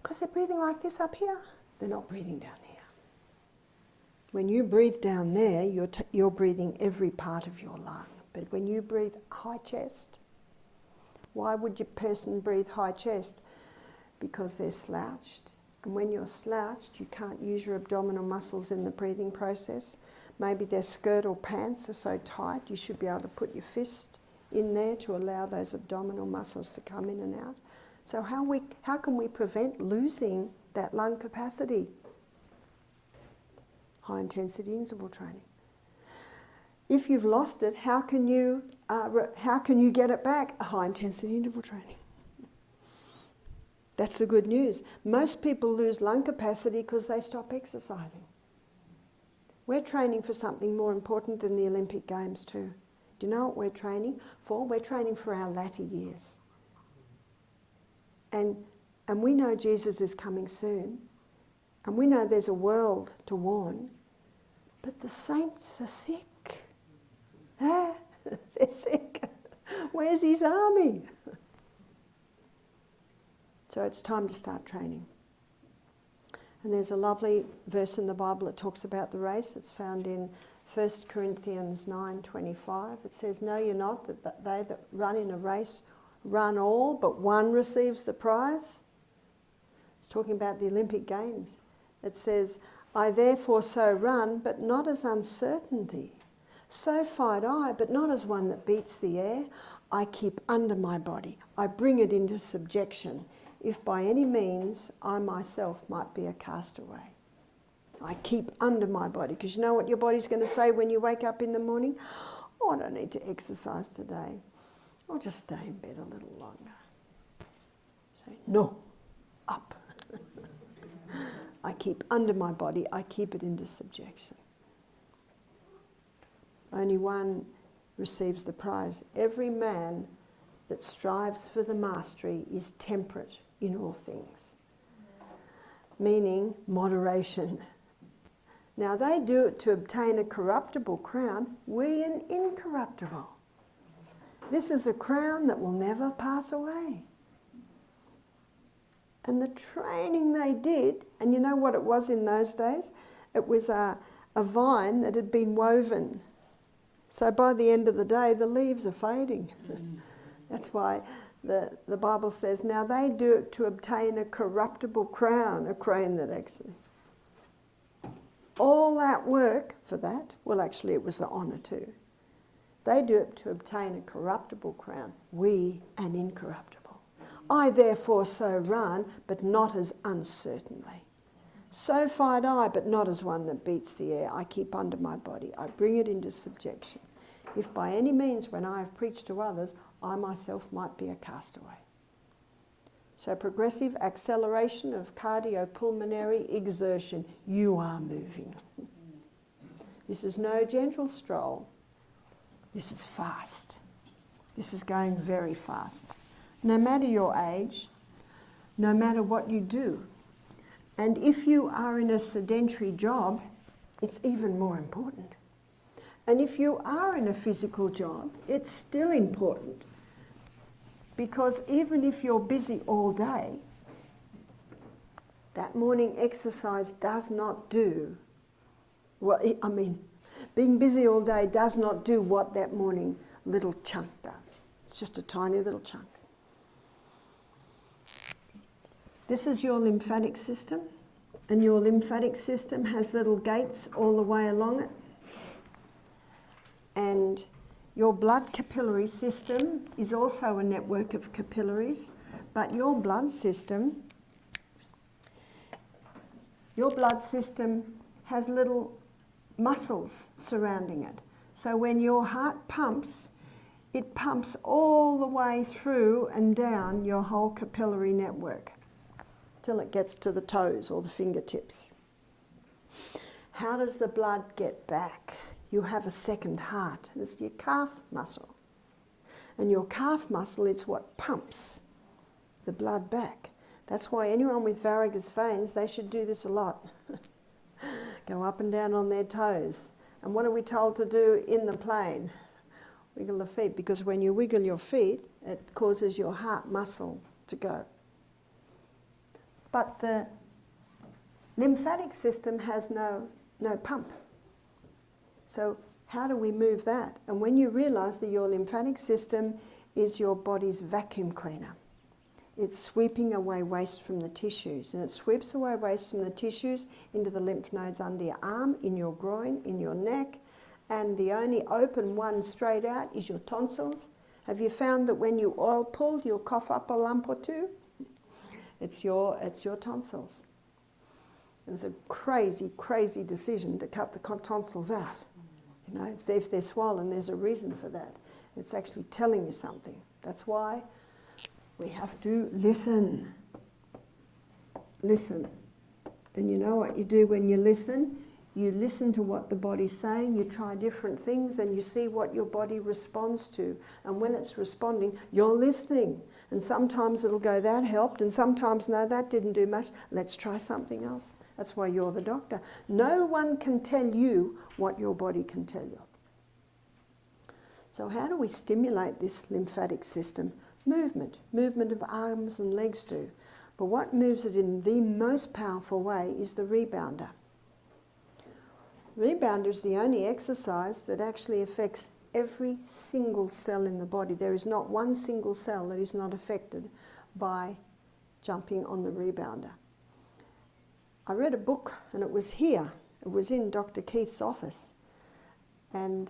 Because they're breathing like this up here. They're not breathing down here. When you breathe down there, you're breathing every part of your lung. But when you breathe high chest, why would your person breathe high chest? Because they're slouched. And when you're slouched, you can't use your abdominal muscles in the breathing process. Maybe their skirt or pants are so tight, you should be able to put your fist in there to allow those abdominal muscles to come in and out. So how can we prevent losing that lung capacity? High intensity interval training. If you've lost it, how can you get it back? High intensity interval training. That's the good news. Most people lose lung capacity because they stop exercising. We're training for something more important than the Olympic Games too. Do you know what we're training for? We're training for our latter years. And we know Jesus is coming soon. And we know there's a world to warn. But the saints are sick. They're sick. Where's his army? So it's time to start training. And there's a lovely verse in the Bible that talks about the race. It's found in 1 Corinthians 9:25. It says, "Know you not that they that run in a race run all, but one receives the prize?" It's talking about the Olympic Games. It says, "I therefore so run, but not as uncertainty. So fight I, but not as one that beats the air. I keep under my body. I bring it into subjection, if by any means I myself might be a castaway." I keep under my body. Because you know what your body's going to say when you wake up in the morning? Oh, I don't need to exercise today. I'll just stay in bed a little longer. Say, no, up. I keep under my body. I keep it into subjection. Only one receives the prize. Every man that strives for the mastery is temperate in all things. Meaning moderation. Now they do it to obtain a corruptible crown, we an incorruptible. This is a crown that will never pass away. And the training they did, and you know what it was in those days? It was a vine that had been woven. So by the end of the day, the leaves are fading. That's why the Bible says, now they do it to obtain a corruptible crown, a crown that actually... All that work for that, well actually it was the honour too. They do it to obtain a corruptible crown, we an incorruptible. I therefore so run, but not as uncertainly. So fight I, but not as one that beats the air. I keep under my body. I bring it into subjection. If by any means when I have preached to others, I myself might be a castaway. So progressive acceleration of cardiopulmonary exertion. You are moving. This is no gentle stroll. This is fast. This is going very fast. No matter your age, no matter what you do. And if you are in a sedentary job, it's even more important. And if you are in a physical job, it's still important. Because even if you're busy all day, that morning exercise does not do, being busy all day does not do what that morning little chunk does. It's just a tiny little chunk. This is your lymphatic system, and your lymphatic system has little gates all the way along it. And your blood capillary system is also a network of capillaries, but your blood system has little muscles surrounding it. So when your heart pumps, it pumps all the way through and down your whole capillary network till it gets to the toes or the fingertips. How does the blood get back? You have a second heart. It's your calf muscle. And your calf muscle is what pumps the blood back. That's why anyone with varicose veins, they should do this a lot. Go up and down on their toes. And what are we told to do in the plane? Wiggle the feet, because when you wiggle your feet, it causes your heart muscle to go. But the lymphatic system has no pump. So how do we move that? And when you realise that your lymphatic system is your body's vacuum cleaner, it's sweeping away waste from the tissues, and it sweeps away waste from the tissues into the lymph nodes under your arm, in your groin, in your neck, and the only open one straight out is your tonsils. Have you found that when you oil pull, you'll cough up a lump or two? It's your tonsils. It was a crazy, crazy decision to cut the tonsils out. You know, if they're swollen, there's a reason for that. It's actually telling you something. That's why we have to listen. Listen. And you know what you do when you listen? You listen to what the body's saying, you try different things, and you see what your body responds to. And when it's responding, you're listening. And sometimes it'll go, that helped, and sometimes, no, that didn't do much. Let's try something else. That's why you're the doctor. No one can tell you what your body can tell you. So how do we stimulate this lymphatic system? Movement of arms and legs do. But what moves it in the most powerful way is the rebounder. Rebounder is the only exercise that actually affects every single cell in the body. There is not one single cell that is not affected by jumping on the rebounder. I read a book, and it was here. It was in Dr. Keith's office. And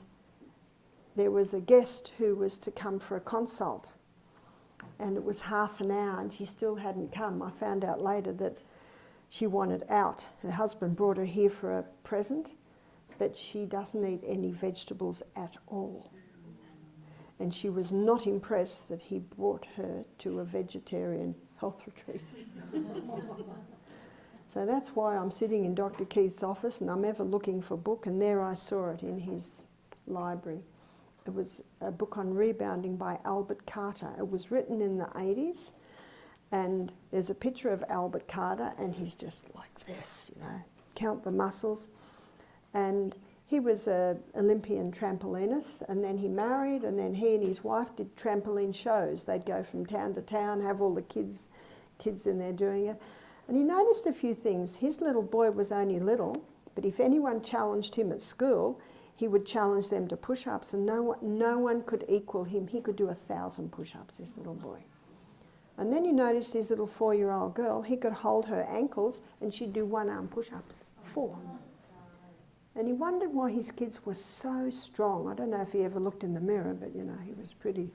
there was a guest who was to come for a consult. And it was half an hour, and she still hadn't come. I found out later that She wanted out. Her husband brought her here for a present, but she doesn't eat any vegetables at all. And she was not impressed that he brought her to a vegetarian health retreat. So that's why I'm sitting in Dr. Keith's office and I'm ever looking for a book, and there I saw it in his library. It was a book on rebounding by Albert Carter. It was written in the 80s, and there's a picture of Albert Carter and he's just like this, you know, count the muscles. And he was an Olympian trampolinist, and then he married, and then he and his wife did trampoline shows. They'd go from town to town, have all the kids in there doing it. And he noticed a few things. His little boy was only little, but if anyone challenged him at school, he would challenge them to push-ups, and no one could equal him. He could do 1,000 push-ups, this little boy. And then you noticed his little 4-year-old girl, he could hold her ankles and she'd do one-arm push-ups, 4. And he wondered why his kids were so strong. I don't know if he ever looked in the mirror, but you know, he was pretty.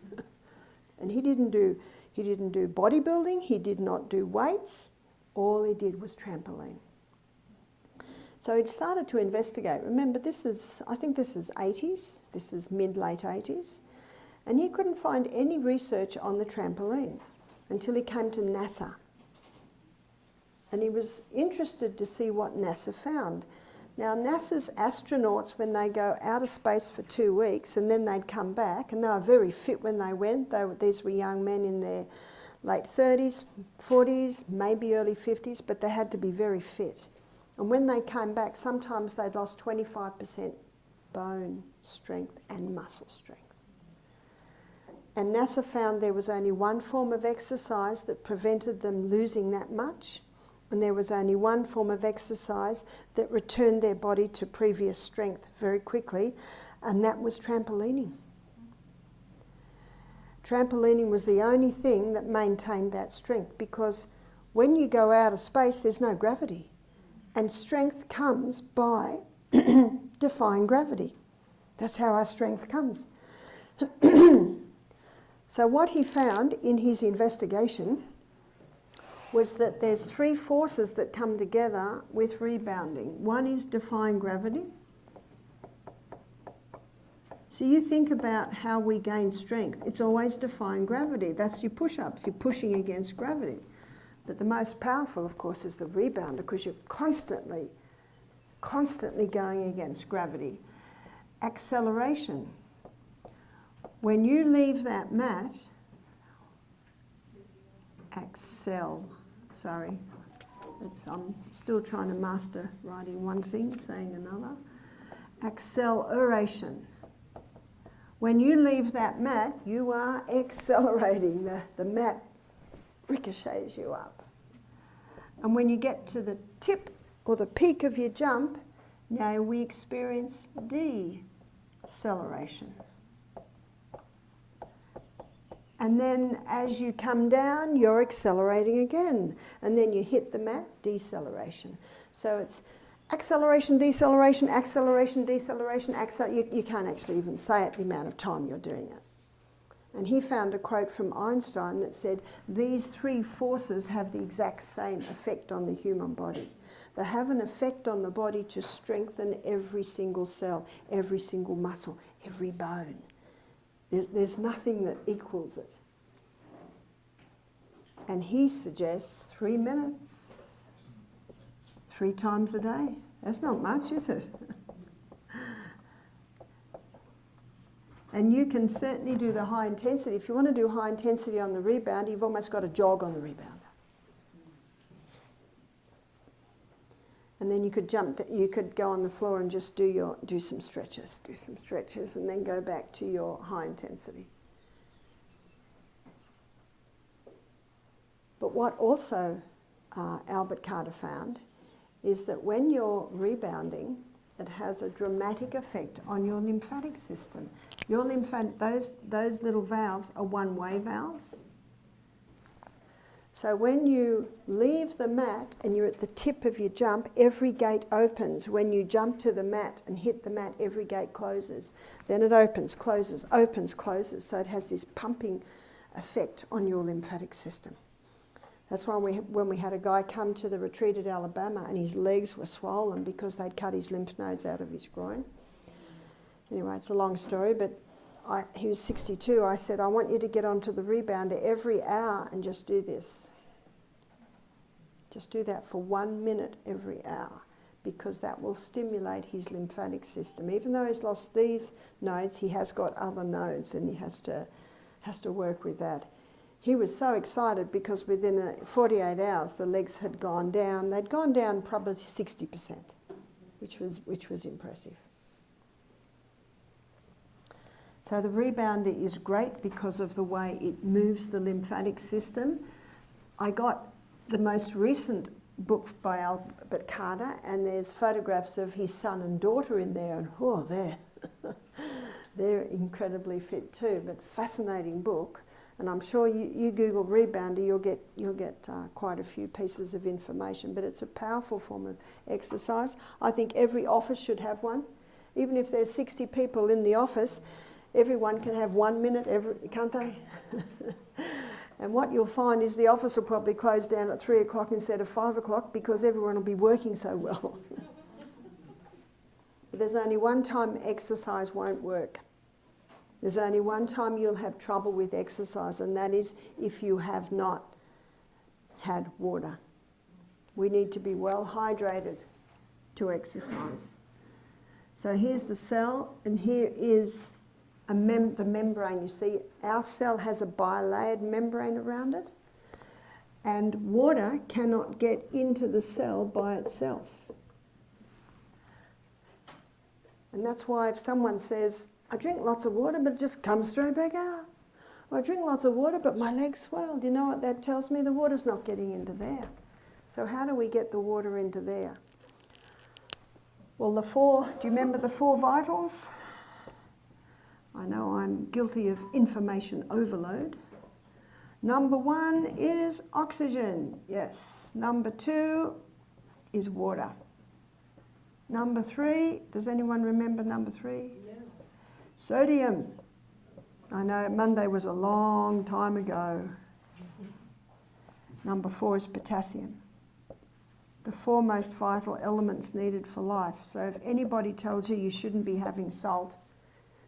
And he didn't do bodybuilding, he did not do weights, all he did was trampoline. So he started to investigate. Remember, I think this is 80s, this is mid-late 80s, and he couldn't find any research on the trampoline until he came to NASA. And he was interested to see what NASA found. Now, NASA's astronauts, when they go out of space for 2 weeks and then they'd come back, and they were very fit when they went. These were young men in their late 30s, 40s, maybe early 50s, but they had to be very fit. And when they came back, sometimes they'd lost 25% bone strength and muscle strength. And NASA found there was only one form of exercise that prevented them losing that much, and there was only one form of exercise that returned their body to previous strength very quickly, and that was trampolining. Trampolining was the only thing that maintained that strength, because when you go out of space, there's no gravity. And strength comes by defying gravity. That's how our strength comes. So what he found in his investigation was that there's 3 forces that come together with rebounding. One is defying gravity. So you think about how we gain strength. It's always defying gravity. That's your push-ups. You're pushing against gravity. But the most powerful, of course, is the rebounder, because you're constantly going against gravity. Acceleration. When you leave that mat, I'm still trying to master writing one thing, saying another. Acceleration. When you leave that mat, you are accelerating. The mat ricochets you up. And when you get to the tip or the peak of your jump, now we experience deceleration. And then as you come down, you're accelerating again. And then you hit the mat, deceleration. So it's acceleration, deceleration, acceleration, deceleration, you can't actually even say it the amount of time you're doing it. And he found a quote from Einstein that said, these 3 forces have the exact same effect on the human body. They have an effect on the body to strengthen every single cell, every single muscle, every bone. There's nothing that equals it. And he suggests 3 minutes, 3 times a day. That's not much, is it? And you can certainly do the high intensity. If you want to do high intensity on the rebounder, you've almost got to jog on the rebounder. And then you could go on the floor and just do some stretches, and then go back to your high intensity. But what also Albert Carter found is that when you're rebounding, it has a dramatic effect on your lymphatic system. Your those little valves are one-way valves. So when you leave the mat and you're at the tip of your jump, every gate opens. When you jump to the mat and hit the mat, every gate closes. Then it opens, closes, opens, closes. So it has this pumping effect on your lymphatic system. That's why when we had a guy come to the retreat at Alabama and his legs were swollen because they'd cut his lymph nodes out of his groin. Anyway, it's a long story, but he was 62. I said, I want you to get onto the rebounder every hour and just do this. Just do that for 1 minute every hour, because that will stimulate his lymphatic system. Even though he's lost these nodes, he has got other nodes and he has to work with that. He was so excited because within 48 hours the legs had gone down. They'd gone down probably 60%, which was impressive. So the rebounder is great because of the way it moves the lymphatic system. I got the most recent book by Albert Carter, and there's photographs of his son and daughter in there, and they're incredibly fit too. But fascinating book. And I'm sure you Google rebounder, you'll get quite a few pieces of information. But it's a powerful form of exercise. I think every office should have one. Even if there's 60 people in the office, everyone can have 1 minute, can't they? And what you'll find is the office will probably close down at 3 o'clock instead of 5 o'clock because everyone will be working so well. But there's only one time exercise won't work. There's only one time you'll have trouble with exercise, and that is if you have not had water. We need to be well hydrated to exercise. So here's the cell, and here is the membrane. You see, our cell has a bilayered membrane around it, and water cannot get into the cell by itself. And that's why if someone says, I drink lots of water, but it just comes straight back out. Or I drink lots of water, but my legs swell. Do you know what that tells me? The water's not getting into there. So how do we get the water into there? Well, do you remember the 4 vitals? I know I'm guilty of information overload. Number 1 is oxygen, yes. Number 2 is water. Number 3, does anyone remember number 3? Yeah. Sodium. I know Monday was a long time ago. Number 4 is potassium. The 4 most vital elements needed for life. So if anybody tells you shouldn't be having salt,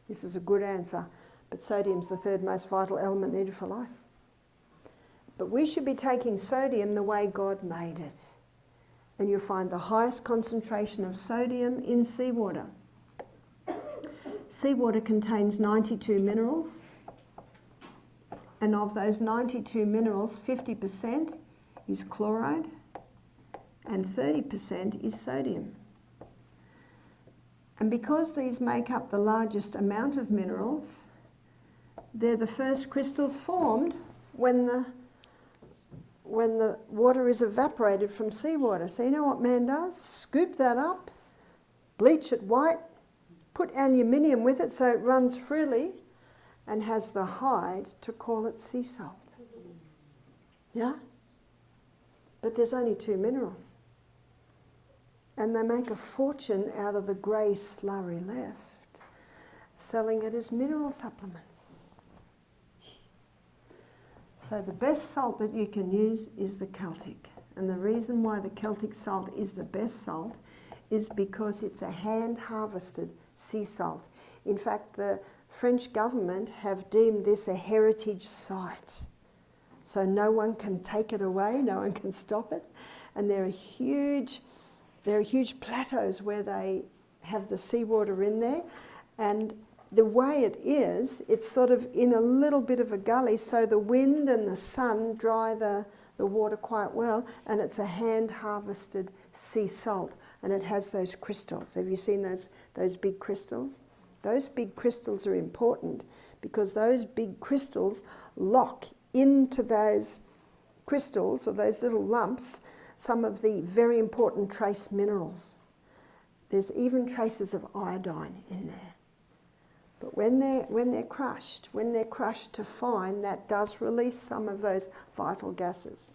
this is a good answer. But sodium's the 3rd most vital element needed for life. But we should be taking sodium the way God made it. And you'll find the highest concentration of sodium in seawater. Seawater contains 92 minerals, and of those 92 minerals, 50% is chloride and 30% is sodium. And because these make up the largest amount of minerals, they're the first crystals formed when the water is evaporated from seawater. So you know what man does? Scoop that up, bleach it white, put aluminium with it so it runs freely, and has the hide to call it sea salt. Yeah? But there's only 2 minerals. And they make a fortune out of the grey slurry left, selling it as mineral supplements. So the best salt that you can use is the Celtic. And the reason why the Celtic salt is the best salt is because it's a hand-harvested sea salt. In fact, the French government have deemed this a heritage site. So no one can take it away, no one can stop it. And there are huge plateaus where they have the seawater in there. And the way it is, it's sort of in a little bit of a gully, so the wind and the sun dry the water quite well, and it's a hand-harvested sea salt, and it has those crystals. Have you seen those big crystals? Those big crystals are important because those big crystals lock into those crystals, or those little lumps, some of the very important trace minerals. There's even traces of iodine in there. But when they're crushed to fine, that does release some of those vital gases.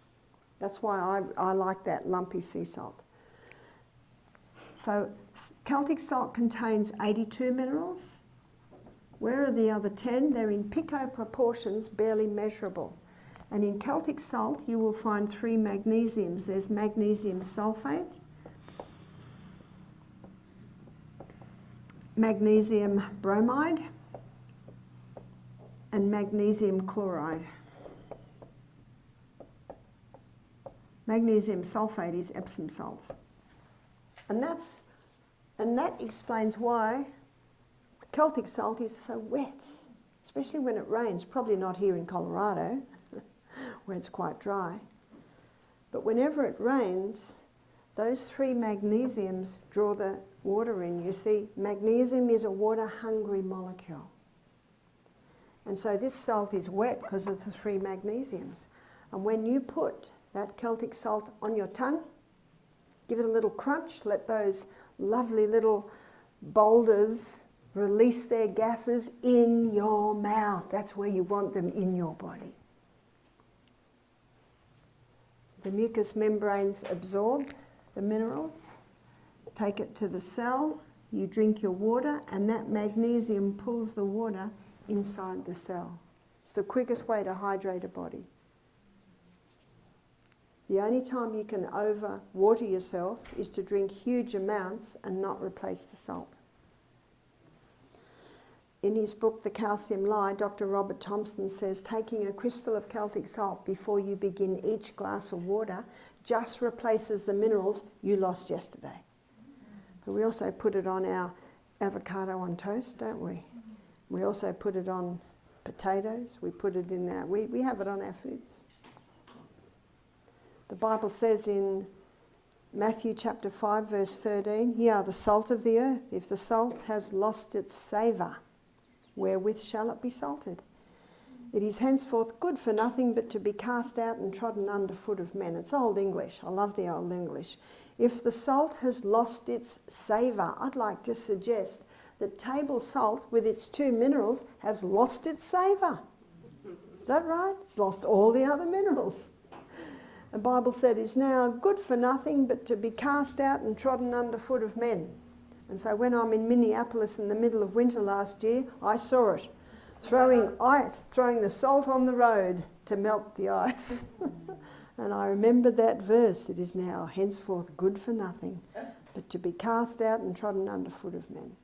That's why I like that lumpy sea salt. So Celtic salt contains 82 minerals. Where are the other 10? They're in pico proportions, barely measurable. And in Celtic salt, you will find 3 magnesiums. There's magnesium sulfate, magnesium bromide, and magnesium chloride. Magnesium sulfate is Epsom salts. And that explains why Celtic salt is so wet, especially when it rains. Probably not here in Colorado, where it's quite dry. But whenever it rains, those 3 magnesiums draw the water in. You see, magnesium is a water-hungry molecule. And so this salt is wet because of the 3 magnesiums. And when you put that Celtic salt on your tongue, give it a little crunch, let those lovely little boulders release their gases in your mouth. That's where you want them, in your body. The mucous membranes absorb the minerals, take it to the cell, you drink your water, and that magnesium pulls the water inside the cell. It's the quickest way to hydrate a body. The only time you can over-water yourself is to drink huge amounts and not replace the salt. In his book, The Calcium Lie, Dr. Robert Thompson says taking a crystal of Celtic salt before you begin each glass of water just replaces the minerals you lost yesterday. But we also put it on our avocado on toast, don't we? We also put it on potatoes. We put it in our... We have it on our foods. The Bible says in Matthew chapter 5, verse 13, "Ye are the salt of the earth. If the salt has lost its savour, wherewith shall it be salted? It is henceforth good for nothing but to be cast out and trodden under foot of men." It's Old English. I love the Old English. If the salt has lost its savour, I'd like to suggest that table salt with its 2 minerals has lost its savour. Is that right? It's lost all the other minerals. The Bible said it's now good for nothing but to be cast out and trodden under foot of men. And so when I'm in Minneapolis in the middle of winter last year, I saw it. Throwing the salt on the road to melt the ice. And I remembered that verse. It is now henceforth good for nothing but to be cast out and trodden under foot of men.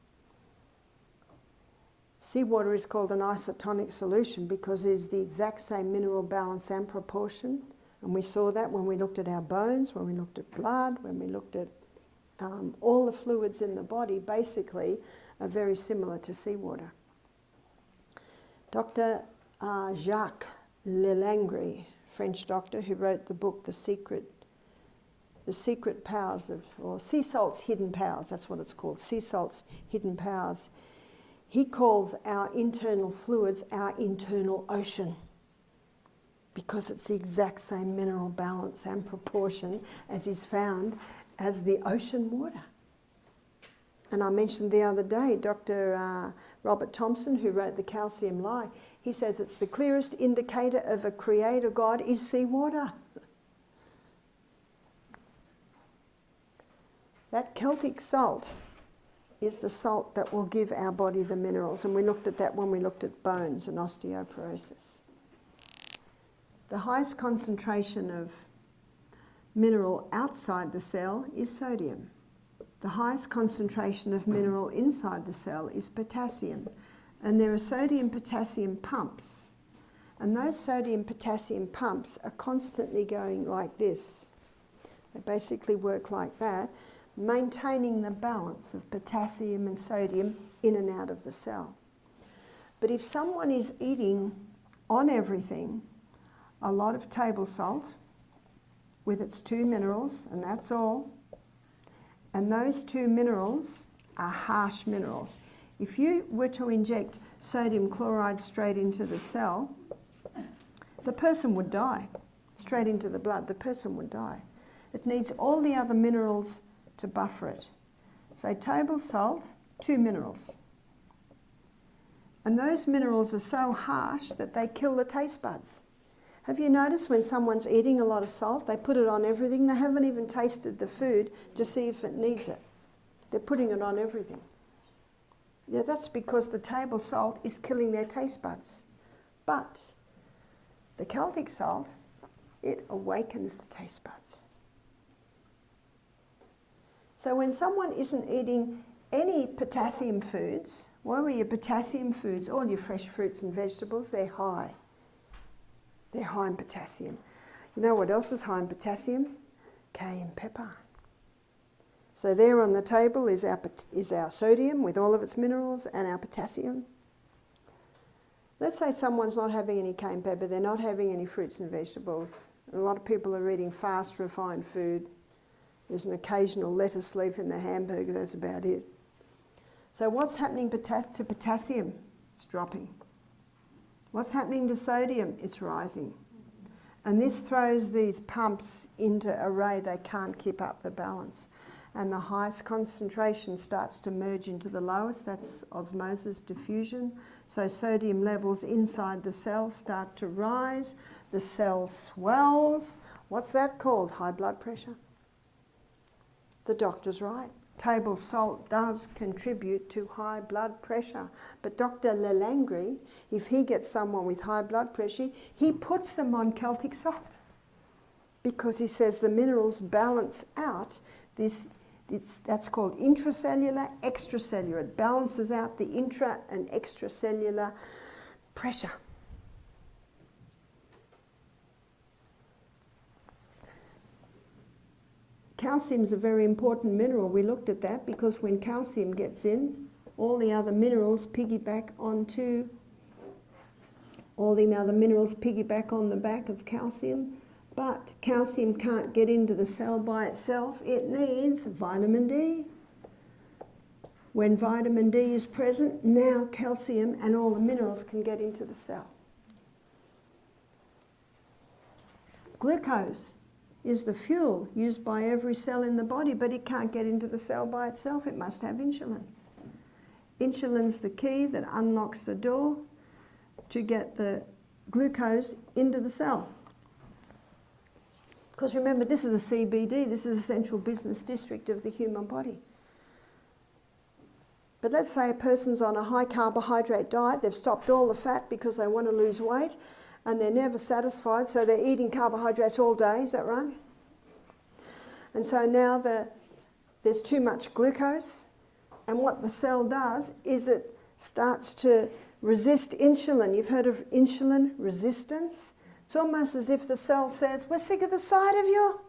Seawater is called an isotonic solution because it is the exact same mineral balance and proportion. And we saw that when we looked at our bones, when we looked at blood, when we looked at all the fluids in the body, basically are very similar to seawater. Dr. Jacques Lelangre, French doctor who wrote the book The Secret Powers of, or Sea Salt's Hidden Powers, that's what it's called, Sea Salt's Hidden Powers. He calls our internal fluids our internal ocean, because it's the exact same mineral balance and proportion as is found as the ocean water. And I mentioned the other day, Dr. Robert Thompson, who wrote The Calcium Lie, he says it's the clearest indicator of a creator God is seawater. That Celtic salt is the salt that will give our body the minerals, and we looked at that when we looked at bones and osteoporosis. The highest concentration of mineral outside the cell is sodium. The highest concentration of mineral inside the cell is potassium. And there are sodium-potassium pumps. And those sodium-potassium pumps are constantly going like this. They basically work like that, maintaining the balance of potassium and sodium in and out of the cell. But if someone is eating on everything a lot of table salt with its 2 minerals, and that's all, and those 2 minerals are harsh minerals. If you were to inject sodium chloride straight into the cell, the person would die. Straight into the blood, the person would die. It needs all the other minerals to buffer it. So table salt, 2 minerals. And those minerals are so harsh that they kill the taste buds. Have you noticed when someone's eating a lot of salt, they put it on everything? They haven't even tasted the food to see if it needs it. They're putting it on everything. Yeah, that's because the table salt is killing their taste buds. But The Celtic salt, it awakens the taste buds. So when someone isn't eating any potassium foods, what were your potassium foods? All your fresh fruits and vegetables, they're high. They're high in potassium. You know what else is high in potassium? Cayenne pepper. So there on the table is our sodium with all of its minerals and our potassium. Let's say someone's not having any cayenne pepper, they're not having any fruits and vegetables. A lot of people are eating fast, refined food. There's an occasional lettuce leaf in the hamburger, that's about it. So what's happening to potassium? It's dropping. What's happening to sodium? It's rising. And this throws these pumps into array, they can't keep up the balance. And the highest concentration starts to merge into the lowest, that's osmosis diffusion. So sodium levels inside the cell start to rise, the cell swells. What's that called? High blood pressure. The doctor's right. Table salt does contribute to high blood pressure. But Dr. Lelangri, if he gets someone with high blood pressure, he puts them on Celtic salt. Because he says the minerals balance out this. That's called intracellular, extracellular. It balances out the intra and extracellular pressure. Calcium is a very important mineral. We looked at that because when calcium gets in, all the other minerals piggyback on the back of calcium. But calcium can't get into the cell by itself. It needs vitamin D. When vitamin D is present, now calcium and all the minerals can get into the cell. Glucose is the fuel used by every cell in the body, but it can't get into the cell by itself. It must have insulin. Insulin's the key that unlocks the door to get the glucose into the cell. Because remember, this is the CBD, this is the central business district of the human body. But let's say a person's on a high carbohydrate diet, they've stopped all the fat because they want to lose weight, and they're never satisfied, so they're eating carbohydrates all day, is that right? And so now there's too much glucose, and what the cell does is it starts to resist insulin. You've heard of insulin resistance? It's almost as if the cell says, we're sick of the sight of you.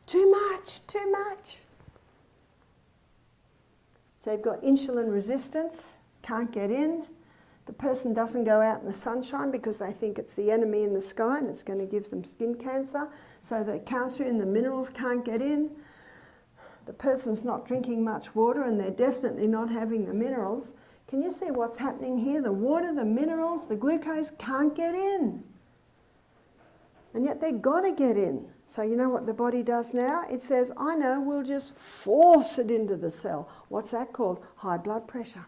Too much, too much. So you've got insulin resistance, can't get in. The person doesn't go out in the sunshine because they think it's the enemy in the sky and it's going to give them skin cancer. So the calcium and the minerals can't get in. The person's not drinking much water and they're definitely not having the minerals. Can you see what's happening here? The water, the minerals, the glucose can't get in. And yet they've got to get in. So you know what the body does now? It says, I know, we'll just force it into the cell. What's that called? High blood pressure.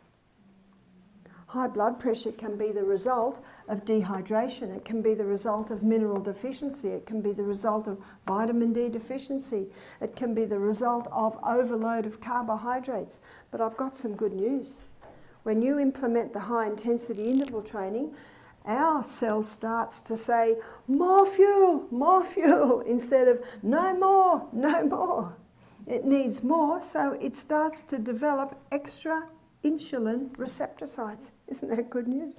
High blood pressure can be the result of dehydration. It can be the result of mineral deficiency. It can be the result of vitamin D deficiency. It can be the result of overload of carbohydrates. But I've got some good news. When you implement the high intensity interval training, our cell starts to say, more fuel, instead of no more, no more. It needs more, so it starts to develop extra insulin receptor sites. Isn't that good news?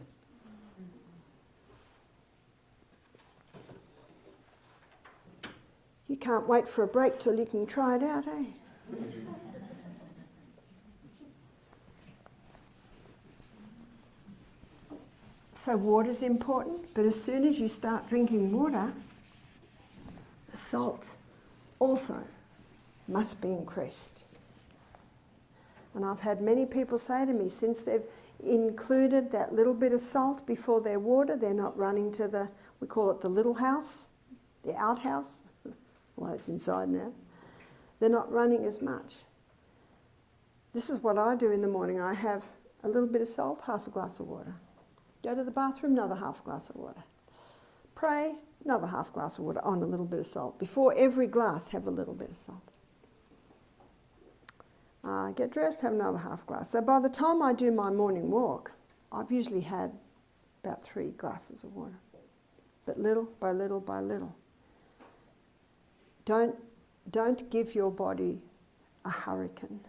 You can't wait for a break till you can try it out, eh? So water's important, but as soon as you start drinking water, the salt also must be increased. And I've had many people say to me, since they've included that little bit of salt before their water, they're not running to the, we call it the little house, the outhouse. Well, it's inside now. They're not running as much. This is what I do in the morning. I have a little bit of salt, half a glass of water. Go to the bathroom, another half glass of water. Pray, another half glass of water on a little bit of salt. Before every glass, have a little bit of salt. Get dressed, have another half glass. So by the time I do my morning walk, I've usually had about 3 glasses of water. but little by little by little. Don't give your body a hurricane,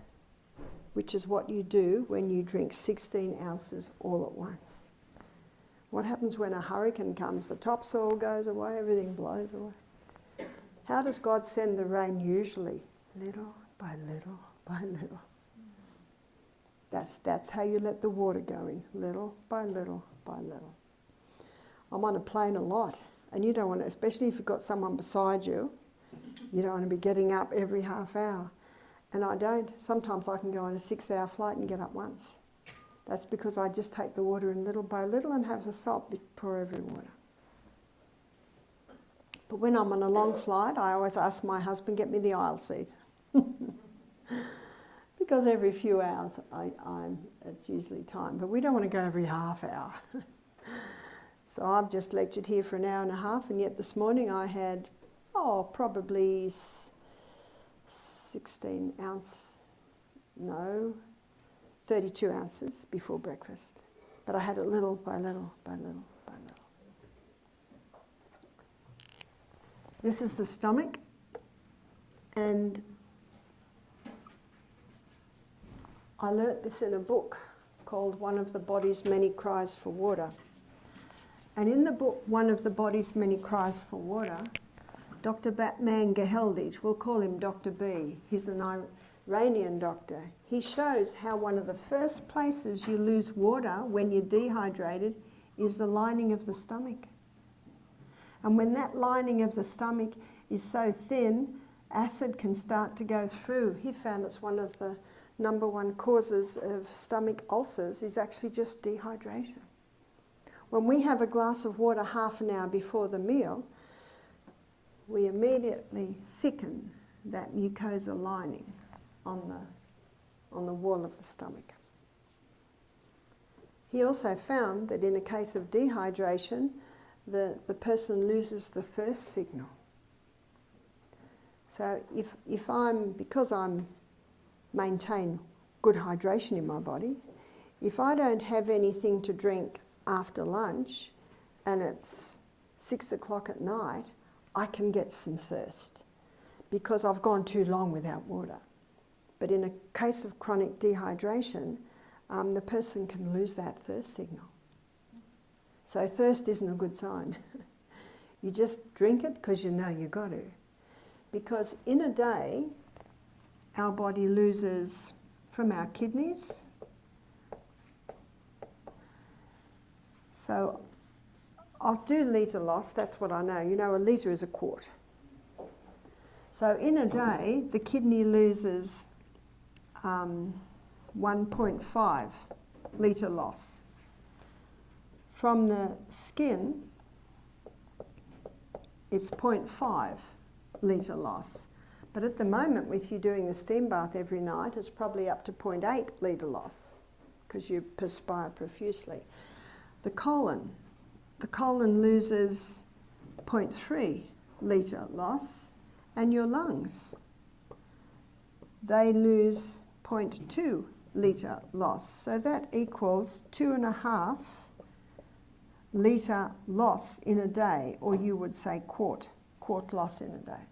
which is what you do when you drink 16 ounces all at once. What happens when a hurricane comes? The topsoil goes away, everything blows away. How does God send the rain usually? Little by little by little. That's how you let the water go in, little by little by little. I'm on a plane a lot, and you don't want to, especially if you've got someone beside you, you don't want to be getting up every half hour. And I don't. Sometimes I can go on a 6-hour flight and get up once. That's because I just take the water in little by little and have the salt pour every water. But when I'm on a long flight, I always ask my husband, get me the aisle seat. Because every few hours it's usually time. But we don't want to go every half hour. So I've just lectured here for an hour and a half, and yet this morning I had, probably 16 ounce, no, 32 ounces before breakfast. But I had it little by little by little by little. This is the stomach, and I learnt this in a book called One of the Body's Many Cries for Water. And in the book, One of the Body's Many Cries for Water, Dr. Batman Geheldich, we'll call him Dr. B, he's an Iranian doctor. He shows how one of the first places you lose water when you're dehydrated is the lining of the stomach. And when that lining of the stomach is so thin, acid can start to go through. He found it's one of the number one causes of stomach ulcers is actually just dehydration. When we have a glass of water half an hour before the meal, we immediately thicken that mucosa lining on the wall of the stomach. He also found that in a case of dehydration, the person loses the thirst signal. So because I'm maintain good hydration in my body, if I don't have anything to drink after lunch and it's 6 o'clock at night, I can get some thirst because I've gone too long without water. But in a case of chronic dehydration, the person can lose that thirst signal. So thirst isn't a good sign. You just drink it because you know you've got to. Because in a day, our body loses from our kidneys. So I'll do litre loss, that's what I know. You know, a litre is a quart. So in a day, the kidney loses 1.5 litre loss. From the skin, it's 0.5 litre loss. But at the moment, with you doing the steam bath every night, it's probably up to 0.8 litre loss because you perspire profusely. The colon loses 0.3 litre loss, and your lungs, they lose 0.2 litre loss. So that equals 2.5 litre loss in a day, or you would say quart loss in a day.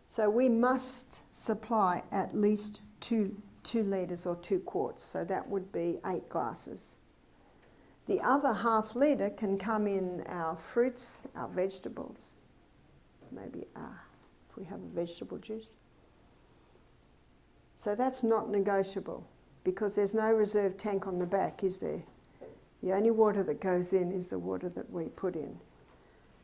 So we must supply at least 2 litres or 2 quarts, so that would be 8 glasses. The other half litre can come in our fruits, our vegetables, maybe if we have a vegetable juice. So that's not negotiable because there's no reserve tank on the back, is there? The only water that goes in is the water that we put in.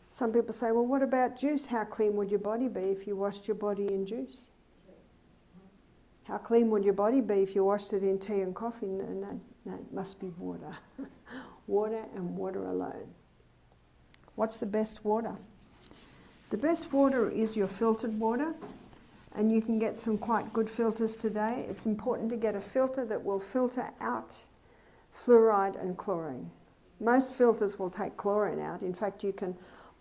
Some people say, well, what about juice? How clean would your body be if you washed your body in juice? How clean would your body be if you washed it in tea and coffee? No, it must be water. Water and water alone. What's the best water? The best water is your filtered water, and you can get some quite good filters today. It's important to get a filter that will filter out fluoride and chlorine. Most filters will take chlorine out. In fact, you can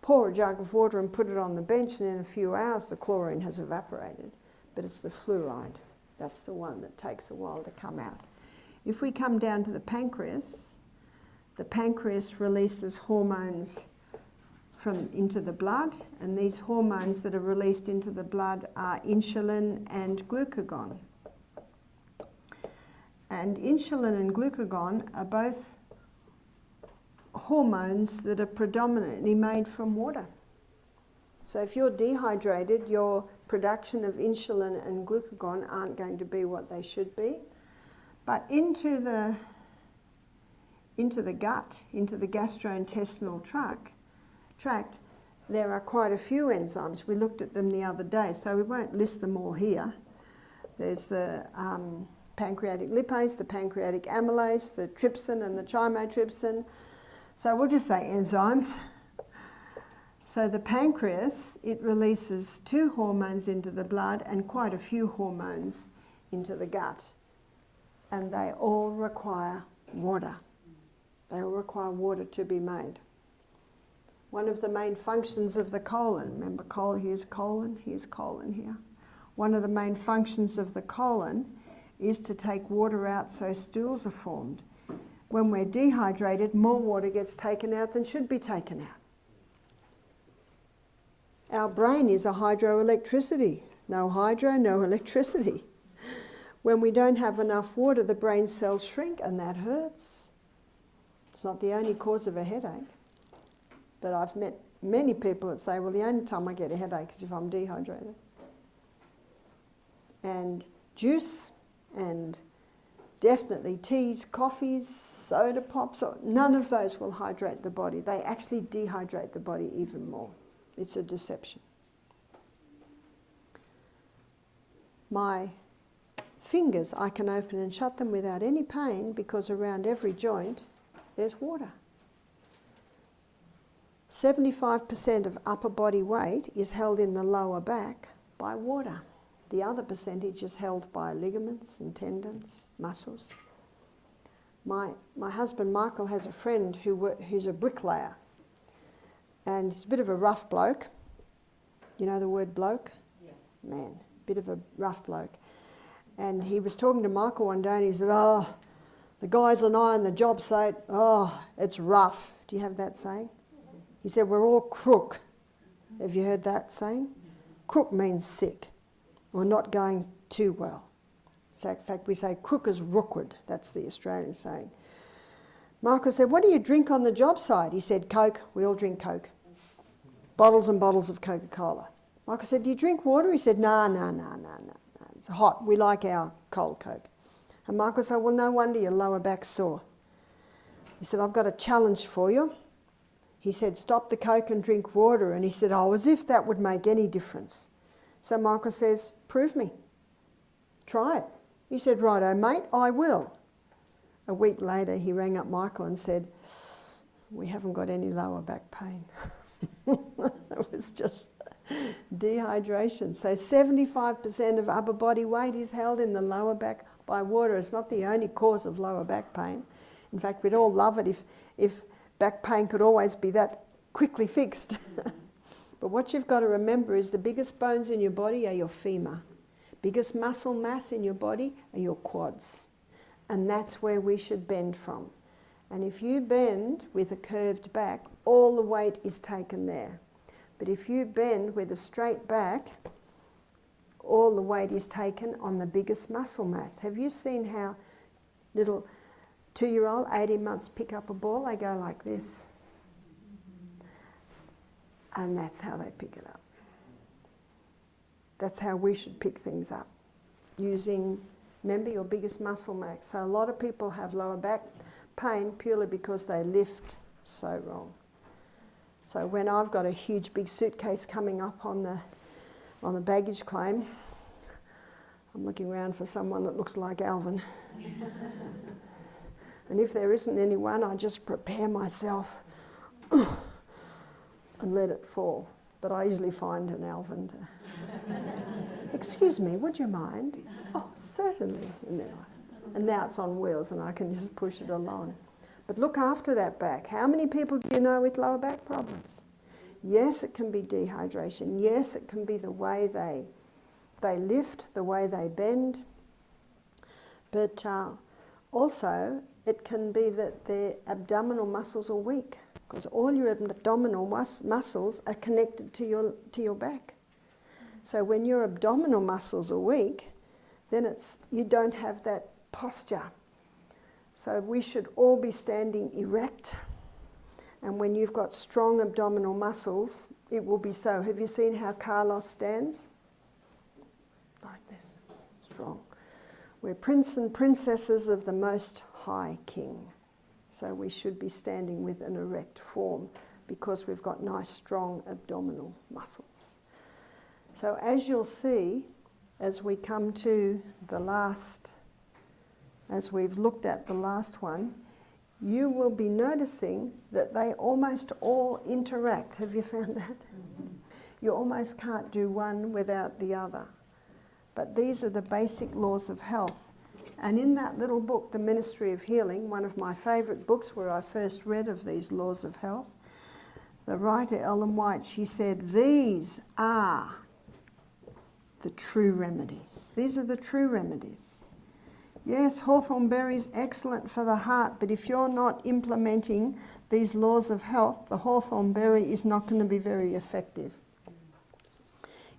pour a jug of water and put it on the bench, and in a few hours the chlorine has evaporated. But it's the fluoride. That's the one that takes a while to come out. If we come down to the pancreas, the pancreas releases hormones into the blood, and these hormones that are released into the blood are insulin and glucagon. And insulin and glucagon are both hormones that are predominantly made from water. So if you're dehydrated, your production of insulin and glucagon aren't going to be what they should be. But into the gut, into the gastrointestinal tract, there are quite a few enzymes. We looked at them the other day, so we won't list them all here. There's the pancreatic lipase, the pancreatic amylase, the trypsin and the chymotrypsin. So we'll just say enzymes. So the pancreas, it releases 2 hormones into the blood and quite a few hormones into the gut. And they all require water. They all require water to be made. One of the main functions of the colon, remember here's colon here. One of the main functions of the colon is to take water out so stools are formed. When we're dehydrated, more water gets taken out than should be taken out. Our brain is a hydroelectricity. No hydro, no electricity. When we don't have enough water, the brain cells shrink, and that hurts. It's not the only cause of a headache. But I've met many people that say, well, the only time I get a headache is if I'm dehydrated. And juice, and definitely teas, coffees, soda pops, none of those will hydrate the body. They actually dehydrate the body even more. It's a deception. My fingers, I can open and shut them without any pain because around every joint there's water. 75% of upper body weight is held in the lower back by water. The other percentage is held by ligaments and tendons, muscles. My husband Michael has a friend who's a bricklayer, and he's a bit of a rough bloke. You know the word bloke? Yes. Man, bit of a rough bloke. And he was talking to Michael one day and he said, oh, the guys and I on the job site, oh, it's rough. Do you have that saying? He said, we're all crook. Have you heard that saying? Crook means sick or not going too well. So in fact, we say crook is rookward. That's the Australian saying. Michael said, what do you drink on the job site? He said, Coke. We all drink Coke. Bottles and bottles of Coca-Cola. Michael said, do you drink water? He said, no. It's hot. We like our cold Coke. And Michael said, well, no wonder your lower back's sore. He said, I've got a challenge for you. He said, stop the Coke and drink water. And he said, oh, as if that would make any difference. So Michael says, prove me. Try it. He said, righto, mate, I will. A week later, he rang up Michael and said, we haven't got any lower back pain. It was just dehydration. So 75% of upper body weight is held in the lower back by water. It's not the only cause of lower back pain. In fact, we'd all love it if back pain could always be that quickly fixed. But what you've got to remember is the biggest bones in your body are your femur. Biggest muscle mass in your body are your quads. And that's where we should bend from. And if you bend with a curved back, all the weight is taken there. But if you bend with a straight back, all the weight is taken on the biggest muscle mass. Have you seen how little 2-year-old, 18 months, pick up a ball? They go like this. And that's how they pick it up. That's how we should pick things up, using, remember, your biggest muscle mass. So a lot of people have lower back pain purely because they lift so wrong. So when I've got a huge big suitcase coming up on the baggage claim, I'm looking around for someone that looks like Alvin. And if there isn't anyone, I just prepare myself and let it fall. But I usually find an Alvin to, excuse me, would you mind? Oh, certainly. And now it's on wheels and I can just push it along. But look after that back. How many people do you know with lower back problems? Yes, it can be dehydration. Yes, it can be the way they lift, the way they bend. But also, It can be that their abdominal muscles are weak, because all your abdominal muscles are connected to your back. So when your abdominal muscles are weak, then you don't have that posture. So we should all be standing erect, and when you've got strong abdominal muscles, it will be so. Have you seen how Carlos stands? Like this, strong. We're prince and princesses of the Most High King. So we should be standing with an erect form because we've got nice strong abdominal muscles. So as you'll see, as we come to the last, as we've looked at the last one, you will be noticing that they almost all interact. Have you found that? Mm-hmm. You almost can't do one without the other. But these are the basic laws of health. And in that little book, The Ministry of Healing, one of my favourite books where I first read of these laws of health, the writer Ellen White, she said, these are the true remedies. These are the true remedies. Yes, hawthorn berry's excellent for the heart, but if you're not implementing these laws of health, the hawthorn berry is not going to be very effective.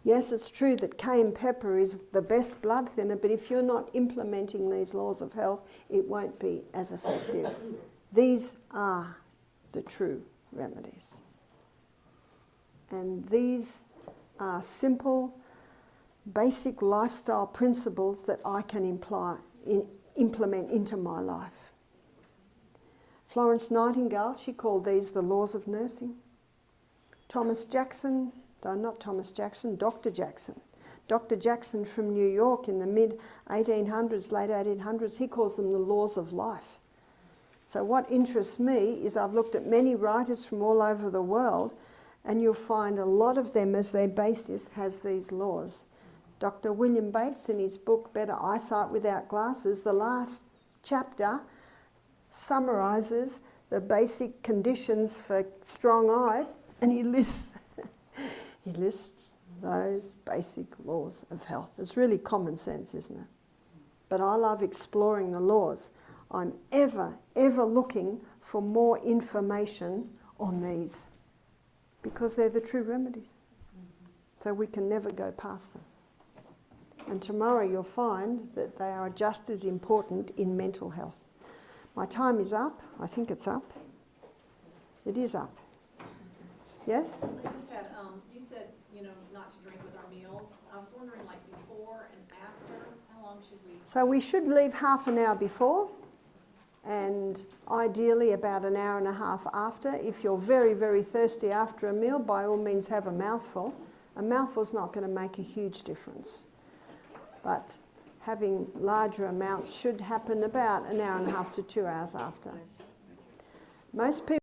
Yes, it's true that cayenne pepper is the best blood thinner, but if you're not implementing these laws of health, it won't be as effective. These are the true remedies. And these are simple, basic lifestyle principles that I can implement into my life. Florence Nightingale, she called these the laws of nursing. Dr. Jackson. Dr. Jackson from New York in the mid-1800s, late 1800s, he calls them the laws of life. So what interests me is I've looked at many writers from all over the world, and you'll find a lot of them as their basis has these laws. Dr. William Bates, in his book Better Eyesight Without Glasses, the last chapter summarises the basic conditions for strong eyes, and he lists those basic laws of health. It's really common sense, isn't it? But I love exploring the laws. I'm ever looking for more information on these because they're the true remedies. So we can never go past them. And tomorrow you'll find that they are just as important in mental health. My time is up. I think it's up. It is up. Yes? I just had, you said, not to drink with our meals. I was wondering, like, before and after, how long should we? So we should leave half an hour before, and ideally about an hour and a half after. If you're very, very thirsty after a meal, by all means have a mouthful. A mouthful's not going to make a huge difference. But having larger amounts should happen about an hour and a half to 2 hours after. Most people